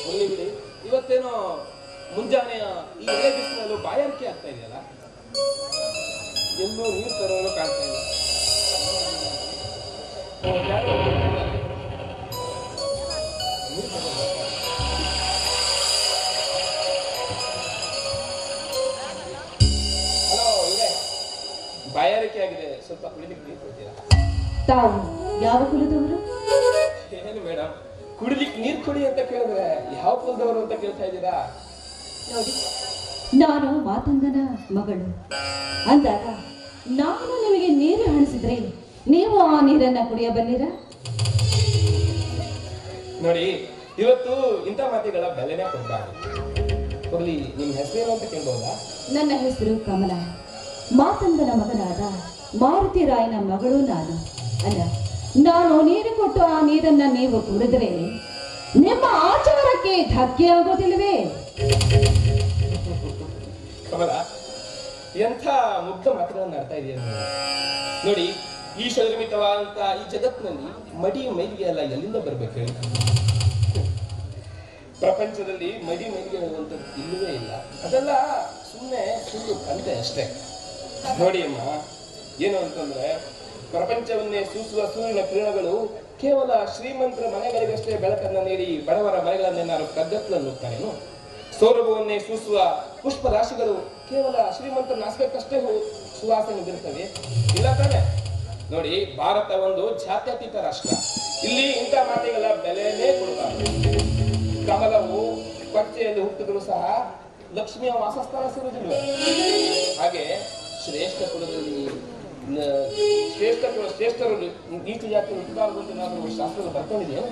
ಒಳ್ಳೆ ಬಿಡಿ, ಇವತ್ತೇನೋ ಮುಂಜಾನೆಯ ಈ ಎಳೆ ಬಿಸಿಲಲ್ಲೂ ಬಾಯಾರಿಕೆ ಆಗ್ತಾ ಇದೆಯಲ್ಲ, ಎಲ್ಲೂ ನೀರು ತರೋನು ಕಾಣ್ತಾ ಇಲ್ಲ. ಹಲೋ, ಇದೆ ಬಾಯಾರಿಕೆ ಆಗಿದೆ, ಸ್ವಲ್ಪ ಕುಡಿಲಿಕ್ಕೆ ನೀರು ಕೊಡ್ತೀರಾ? ತಾವು ಯಾವ ಕುಲದವರು? ಏನು ಮೇಡಮ್, ಕುಡಿಲಿಕ್ಕೆ ನೀರು ಕೊಡಿ ಅಂತ ಕೇಳಿದ್ರೆ ಯಾವ ಕುಲದವರು ಅಂತ ಕೇಳ್ತಾ ಇದ್ದೀರಾ? ನೋಡಿ, ನಾನು ಮಾತಂಗನ ಮಗಳು ಅಂದಾಗ ನಾನು ನಿಮಗೆ ನೀರು ಹಣಿಸಿದ್ರೆ ನೀವು ಆ ನೀರನ್ನ ಕುಡಿಯ ಬನ್ನಿರಾ? ನೋಡಿ, ಇವತ್ತು ಇಂಥ ಮಾತಿಗಳ ಬೆಲೆನೇ ಕೊಡಬಾರ್ದು. ಹೋಗ್ಲಿ, ನಿಮ್ ಹೆಸರೇನು ಅಂತ ಕೇಳ್ಬೋದಾ? ನನ್ನ ಹೆಸರು ಕಮಲ, ಮಾತಂಗನ ಮಗನಾದ ಮಾರುತಿ ರಾಯನ ಮಗಳು ನಾನು. ಅಲ್ಲ, ನಾನು ನೀರು ಕೊಟ್ಟು ಆ ನೀರನ್ನ ನೀವು ಕುಡಿದ್ರೆ ನಿಮ್ಮ ಆಚಾರಕ್ಕೆ ಧಕ್ಕೆ ಆಗೋದಿಲ್ವೇ? ಕಮಲ, ಎಂಥ ಮುಗ್ಧ ಮಾತುಗಳನ್ನು ಆಡ್ತಾ ಇದೆಯಾ ನೋಡಿ. ಈ ನಿರ್ಮಿತವಾದಂತ ಈ ಜಗತ್ತಿನಲ್ಲಿ ಮಡಿ ಮೈಲಿಗೆ ಎಲ್ಲ ಎಲ್ಲಿಂದ ಬರ್ಬೇಕು ಹೇಳಿ? ಪ್ರಪಂಚದಲ್ಲಿ ಮಡಿ ಮೈಲಿಗೆ ಅನ್ನುವಂಥದ್ದು ಇಲ್ಲವೇ ಇಲ್ಲ. ಅದೆಲ್ಲ ಸುಮ್ಮನೆ ಸುಳ್ಳು ಕಂತೆ ಅಷ್ಟೇ. ನೋಡಿ ಅಮ್ಮ, ಏನು ಅಂತಂದ್ರೆ ಪ್ರಪಂಚವನ್ನೇ ಸೂಸುವ ಸೂರ್ಯನ ಕಿರಣಗಳು ಕೇವಲ ಶ್ರೀಮಂತರ ಮನೆಗಳಿಗಷ್ಟೇ ಬೆಳಕನ್ನ ನೀಡಿ ಬಡವರ ಮನೆಗಳನ್ನೇನಾದ್ರು ಕಗ್ಗತ್ತಲನ್ನು ನುಗ್ತಾರೇನು? ಸೌರಭವನ್ನೇ ಸೂಸುವ ಪುಷ್ಪ ರಾಶಿಗಳು ಕೇವಲ ಶ್ರೀಮಂತರ ನಾಶಕಕ್ಕಷ್ಟೇ ಸುವಾಸನೆ ಬೀರ್ತವೆ, ಇಲ್ಲ ತಾನೆ? ನೋಡಿ, ಭಾರತ ಒಂದು ಜಾತ್ಯತೀತ ರಾಷ್ಟ್ರ. ಇಲ್ಲಿ ಇಂಥ ಮಾತಿಗಳ ಬೆಲೆನೇ ಕೊಡ್ತಾರೆ. ಕಮಲವು ಕೊಚ್ಚೆಯಲ್ಲಿ ಹುಟ್ಟಿದ್ರು ಸಹ ಲಕ್ಷ್ಮಿಯ ವಾಸಸ್ಥಾನ ಸಿರುವುದಿಲ್ಲ. ಹಾಗೆ ಶ್ರೇಷ್ಠ ಕುಲದಲ್ಲಿ ಶ್ರೇಷ್ಠರು ನೀಚ ಜಾತಿ ಹುಟ್ಟಬಾರದು ಅಂತ ಏನಾದರೂ ಶಾಸ್ತ್ರ ಬರ್ಕೊಂಡಿದೆಯಾ?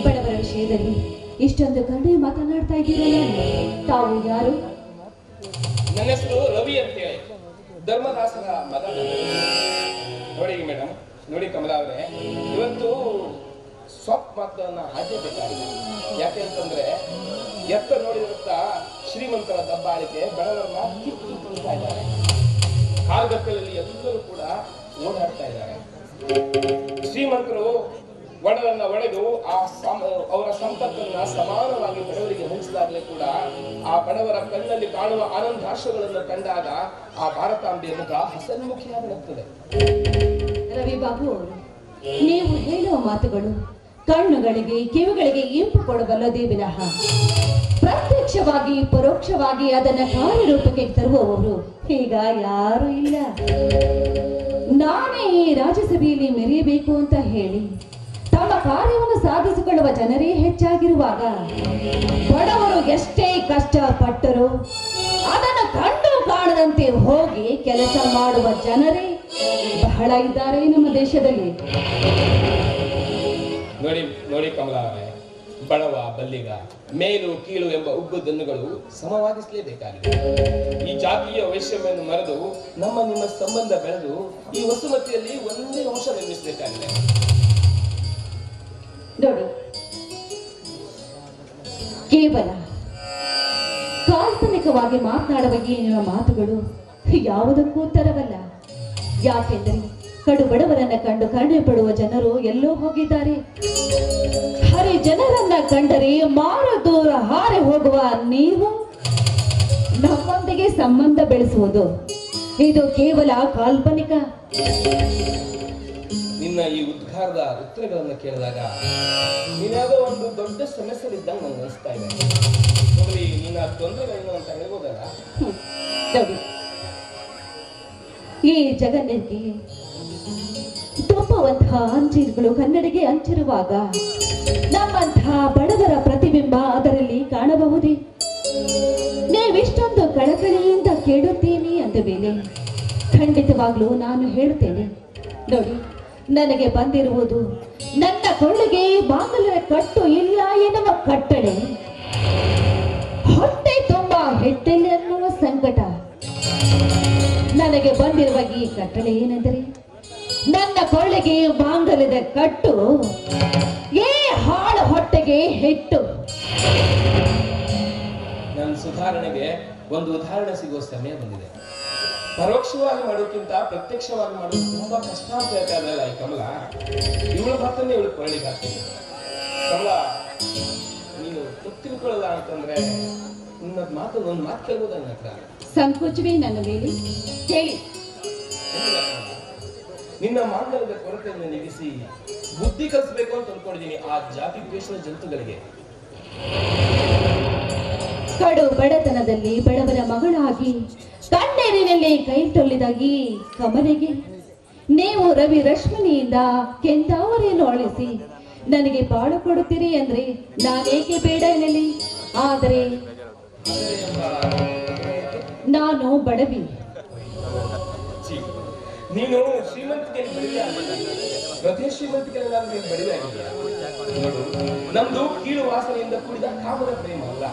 ಬಡವರ ವಿಷಯದಲ್ಲಿ ಇಷ್ಟೊಂದು ಕಡಿಮೆ ಮಾತನಾಡ್ತಾ ಇದ್ದೀರಲ್ಲ, ತಾವು ಯಾರು? ನನ್ನ ಹೆಸರು ರವಿ ಅಂತ ಹೇಳಿ, ಧರ್ಮದಾಸರ ಮಗ. ನೋಡಿ ಮೇಡಮ್, ನೋಡಿ ಕಮಲಾ ಅವರೇ, ಇವತ್ತು ಸಾಫ್ಟ್ ಮಾತನ್ನ ಹಾಕಬೇಕಾಗಿದೆ. ಯಾಕೆ ಅಂತಂದ್ರೆ ಎತ್ತ ನೋಡಿರುತ್ತಾ ಶ್ರೀಮಂತರ ದಬ್ಬಾಳಿಕೆ ಬಡವರನ್ನ ಕಿತ್ತು ತಿಂತಾ ಇದ್ದಾರೆ. ಕಾಲ್ಗತ್ತಲಲ್ಲಿ ಎಲ್ಲರೂ ಕೂಡ ಓಡಾಡ್ತಾ ಇದ್ದಾರೆ. ಶ್ರೀಮಂತರು ಒಡಲನ್ನ ಒಡೆದು ಅವರ ಸಂಪತ್ತನ್ನ ಸಮಾನವಾಗಿ ಬಡವರಿಗೆ ಹಂಚಿದಾಗಲೇ ಕೂಡ ಆ ಬಡವರ ಕಣ್ಣಲ್ಲಿ ಕಾಣುವ ಆನಂದಾಶ್ರಗಳನ್ನು ಕಂಡಾಗ ಆ ಭಾರತಾಂಬೆಯ ಮುಖ ಹಸನ್ಮುಖಿಯಾಗಿರುತ್ತದೆ. ರವಿ ಬಾಬು ಅವರು, ನೀವು ಹೇಳುವ ಮಾತುಗಳು ಕಣ್ಣುಗಳಿಗೆ ಕಿವಿಗಳಿಗೆ ಇಂಪು ಕೊಡಬಲ್ಲದೇ ವಿನಃ ಪ್ರತ್ಯಕ್ಷವಾಗಿ ಪರೋಕ್ಷವಾಗಿ ಅದನ್ನ ಕಾರ್ಯರೂಪಕ್ಕೆ ತರುವವರು ಈಗ ಯಾರು ಇಲ್ಲ. ನಾನೇ ಈ ರಾಜ್ಯಸಭೆಯಲ್ಲಿ ಮೆರೆಯಬೇಕು ಅಂತ ಹೇಳಿ ತಮ್ಮ ಕಾರ್ಯವನ್ನು ಸಾಧಿಸಿಕೊಳ್ಳುವ ಜನರೇ ಹೆಚ್ಚಾಗಿರುವಾಗ ಬಡವರು ಎಷ್ಟೇ ಕಷ್ಟಪಟ್ಟರು ಅದನ್ನು ಕಂಡು ಕಾಣದಂತೆ ಹೋಗಿ ಕೆಲಸ ಮಾಡುವ ಜನರೇ ಬಹಳ ಇದ್ದಾರೆ ನಮ್ಮ ದೇಶದಲ್ಲಿ. ನೋಡಿ ನೋಡಿ ಕಮಲಾ ಅವರೇ, ಬಡವ ಬಲ್ಲಿಗ, ಮೇಲು ಕೀಳು ಎಂಬ ಉಗ್ಗು ದನ್ನುಗಳು ಸಮವಾಗಿಸಲೇಬೇಕಾಗಿದೆ. ಈ ಜಾತಿಯ ವೈಷಮ್ಯವನ್ನು ಮರೆದು ನಿಮ್ಮ ಸಂಬಂಧ ಬೆಳೆದು ಈ ವಸುಮತಿಯಲ್ಲಿ ಒಂದೇ ಅಂಶ ನಿರ್ಮಿಸಬೇಕಾಗಿದೆ. ನೋಡಿ, ಕೇವಲ ಕಾಲ್ಪನಿಕವಾಗಿ ಮಾತನಾಡುವ ಈ ಮಾತುಗಳು ಯಾವುದಕ್ಕೂ ತರವಲ್ಲ. ಯಾಕೆಂದರೆ ಕಡು ಬಡವರನ್ನ ಕಂಡು ಕರುಣೆ ಪಡುವ ಜನರು ಎಲ್ಲೋ ಹೋಗಿದ್ದಾರೆ. ಹರಿ ಜನರನ್ನ ಕಂಡರೆ ಮಾರು ದೂರ ಹಾರಿ ಹೋಗುವ ನೀವು ನಮ್ಮೊಂದಿಗೆ ಸಂಬಂಧ ಬೆಳೆಸುವುದು ಇದು ಕೇವಲ ಕಾಲ್ಪನಿಕ. ನಿನ್ನ ಈ ಉದ್ಘಾರದ ಉತ್ತರಗಳನ್ನು ಕೇಳಿದಾಗ ನೀನಾಗೋ ಒಂದು ದೊಡ್ಡ ಸಮಸ್ಯೆಲಿದ್ದಂಗೆ ನಂಗೆ ಅನಿಸ್ತಾ ಇದೆ. ಹೋಗ್ಲಿ, ನಿನ್ನ ತೊಂದರೆಗಳೇನು ಅಂತ ಹೇಳ್ಬೋದಲ್ಲ? ನೋಡಿ, ಈ ಜಗತ್ತಿಗೆ ತುಂಬುವಂತಹ ಅಂಚಿರುಗಳು ಕನ್ನಡಿಗೆ ಅಂಚಿರುವಾಗ ನಮ್ಮಂತಹ ಬಡವರ ಪ್ರತಿಬಿಂಬ ಅದರಲ್ಲಿ ಕಾಣಬಹುದೇ? ನೀವಿಷ್ಟೊಂದು ಕಳಕಳಿಯಿಂದ ಕೇಳುತ್ತೀನಿ ಅಂದ ಮೇಲೆ ಖಂಡಿತವಾಗ್ಲೂ ನಾನು ಹೇಳುತ್ತೇನೆ. ನೋಡಿ, ನನಗೆ ಬಂದಿರುವುದು ನನ್ನ ಕೊಳ್ಳಿಗೆ ಬಾಗಿಲಿನ ಕಟ್ಟು ಇಲ್ಲ ಎನ್ನುವ ಕಟ್ಟಳೆ, ಹೊಟ್ಟೆ ತುಂಬಾ ಹೆಟ್ಟೆಲೆ ಅನ್ನುವ ಸಂಕಟ. ನನಗೆ ಬಂದಿರುವ ಈ ಕಟ್ಟಳೆ ಏನೆಂದರೆ ನನ್ನ ಕೊಳ್ಳಿಗೆ ಬಾಂಗಲದ ಕಟ್ಟು, ಏ ಹಾಳು ಹೊಟ್ಟೆಗೆ ಹೆಟ್ಟು. ನನ್ನ ಸುಧಾರಣೆಗೆ ಒಂದು ಉದಾಹರಣೆ ಸಿಗುವ ಸಮಯ ಬಂದಿದೆ. ಪರೋಕ್ಷವಾಗಿ ಮಾಡೋಕ್ಕಿಂತ ಪ್ರತ್ಯಕ್ಷವಾಗಿ ಮಾಡೋದು ತುಂಬಾ ಕಷ್ಟ ಅಂತ ಹೇಳ್ತಾ ಇದ್ದಲ್ಲ ಈ ಕಮಲ. ಇವಳ ಮಾತನ್ನೇ ಇವಳು ಕೊರಳಿಗೆ ಹಾಕ್ತೀನಿ. ಕಮಲ, ನೀನು ತಿಳ್ಕೊಳ್ಳಲ್ಲ ಅಂತಂದ್ರೆ ಒಂದು ಮಾತು ಕೇಳ್ಬೋದ ನನ್ನ ಹತ್ರ? ಸಂಕೋಚವೇ ನನ್ನ ಮೇಲೆ, ಹೇಳಿ. ನಿನ್ನ ಮಾಂಗಲ್ಯದ ಕೊರತೆಯನ್ನು ನಿಲ್ಲಿಸಿ ಬುದ್ಧಿ ಕಲಿಸಬೇಕು ಅಂತ ಅಂದ್ಕೊಂಡಿದ್ದೀನಿ ಆ ಜಾತಿ ದ್ವೇಷದ ಜಂತುಗಳಿಗೆ. ಕಡು ಬಡತನದಲ್ಲಿ ಬಡವರ ಮಗಳಾಗಿ ಕಣ್ಣೀರಿನಲ್ಲಿ ಕೈ ತೊಳ್ಳಿದಾಗಿ ಕಮಲೆಗೆ ನೀವು ರವಿ ರಶ್ಮಿನಿಯಿಂದ ಕೆಂದಾವರಿಯನ್ನು ಅಳಿಸಿ ನನಗೆ ಬಾಳು ಕೊಡುತ್ತೀರಿ ಅಂದ್ರೆ ನಾನೇಕೆ ಬೇಡ ಎನ್ನಲಿ? ಆದರೆ ನಾನು ಬಡವಿ. ನೀನು ಶ್ರೀಮಂತಿಕೆ ಪ್ರತಿ ಶ್ರೀಮಂತಿಕೆ ಬಡಿದೆ. ನಮ್ದು ಕೀಳು ವಾಸನೆಯಿಂದ ಕೂಡಿದ ಕಾಮದ ಪ್ರೇಮ ಅಲ್ಲ,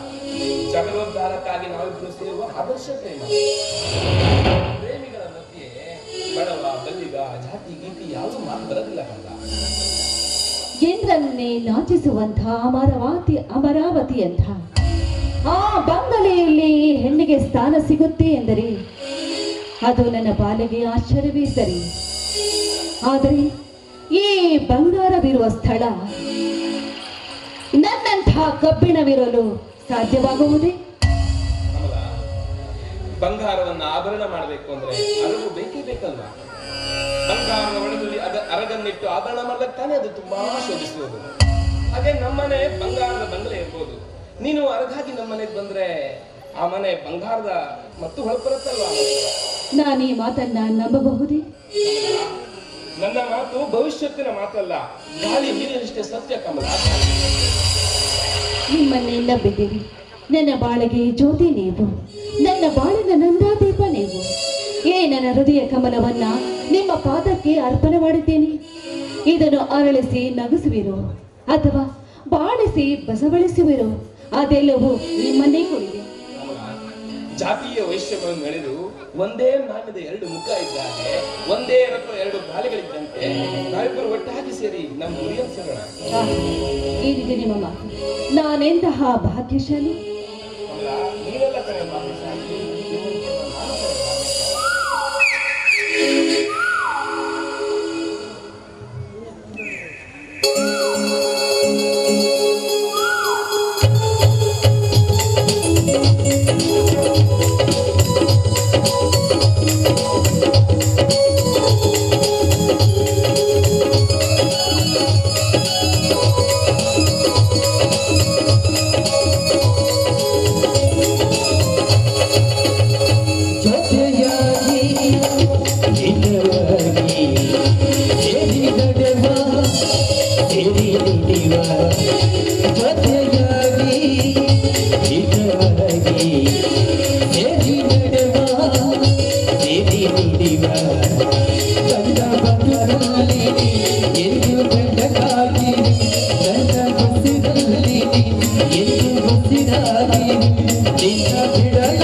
ಜಗದೋದ್ಧಾರಕ್ಕಾಗಿ ನಾವಿಬ್ಬರು ಸೇರುವ ಆದರ್ಶ ಪ್ರೇಮ. ಪ್ರೇಮಿಗಳ ಮಧ್ಯೆ ಬಡವ ಬಲ್ಲಿಗ ಜಾತಿ ಗೀತಿ ಯಾವುದು ಮಾತು ಬರೋದಿಲ್ಲ ಕಂದ. ಇಂದ್ರನ್ನೇ ನಾಚಿಸುವಂಥ ಅಮರಾವತಿ ಅಂತ ಆ ಬಂಗಲೆಯಲ್ಲಿ ಹೆಣ್ಣಿಗೆ ಸ್ಥಾನ ಸಿಗುತ್ತೆ ಎಂದರೆ ಅದು ನನ್ನ ಬಾಲಿಗೆ ಆಶ್ಚರ್ಯವೇ ಸರಿ. ಆದರೆ ಈ ಬಂಗಾರವಿರುವ ಸ್ಥಳ ನನ್ನಂಥ ಕಬ್ಬಿಣವಿರಲು ಸಾಧ್ಯವಾಗುವುದೇ? ಬಂಗಾರವನ್ನ ಆಭರಣ ಮಾಡಬೇಕು ಅಂದ್ರೆ ಅರಗು ಬೇಕೇ ಬೇಕಲ್ವಾ? ಬಂಗಾರದ ಒಳಗಲ್ಲಿ ಅರಗನ್ನಿಟ್ಟು ಆಭರಣ ಮಾಡ್ಲಿಕ್ಕೆ ತಾನೇ ಅದು ತುಂಬಾ ಶೋಭಿಸುವುದು. ಹಾಗೆ ನಮ್ಮನೆ ಬಂಗಾರದ ಬಂಗಲೆ ಇರ್ಬೋದು, ನೀನು ಅರಗಾಗಿ ನಮ್ಮನೆಗೆ ಬಂದ್ರೆ ಆ ಮನೆ ಬಂಗಾರದ ಮತ್ತು ಹೊಳಪರುತ್ತಲ್ವಾ? ನಾನು ಈ ಮಾತನ್ನ ನಂಬಬಹುದೇ? ನನ್ನ ಮಾತು ಭವಿಷ್ಯತ್ತಿನ ಮಾತಲ್ಲ, ಗಾಳಿ ನೀರಿನಷ್ಟೇ ಸತ್ಯ ಕಮಲ. ನಿಮ್ಮನ್ನೇ ನಂಬಿದ್ದೀರಿ. ನನ್ನ ಬಾಳಿಗೆ ಜ್ಯೋತಿ ನೀವು, ನನ್ನ ಬಾಳಿನ ನಂದಾದೀಪ ನೀವು. ನನ್ನ ಹೃದಯ ಕಮಲವನ್ನ ನಿಮ್ಮ ಪಾದಕ್ಕೆ ಅರ್ಪಣೆ ಮಾಡಿದ್ದೇನೆ. ಇದನ್ನು ಅರಳಿಸಿ ನಗಿಸುವಿರೋ ಅಥವಾ ಬಾಳಿಸಿ ಬಸವಳಿಸುವಿರೋ ಅದೆಲ್ಲವೂ ನಿಮ್ಮನ್ನೇ ಕೊಡಿದೆ. ಜಾತಿಯ ವೈಶ್ಯವನ್ನು ನಡೆದು ಒಂದೇ ನಾಣ್ಯದ ಎರಡು ಮುಖ ಇದ್ದಾಗೆ, ಒಂದೇ ರಥ ಎರಡು ಬಾಲೆಗಳಿದ್ದಂತೆ ನಾವಿಬ್ಬರು ಒಟ್ಟಾಗಿ ಸೇರಿ ನಮ್ಮ ಗುರಿಯನ್ನು ಸೇರೋಣ. ಏನಿದೆ ನಿಮ್ಮ ಮಾತು? ನಾನೆಂತಹ ಭಾಗ್ಯಶಾಲಿ? ನೀವೆಲ್ಲ ಕಡೆ ಭಾಗ್ಯಶಾಲಿ. ಬಿಡಲ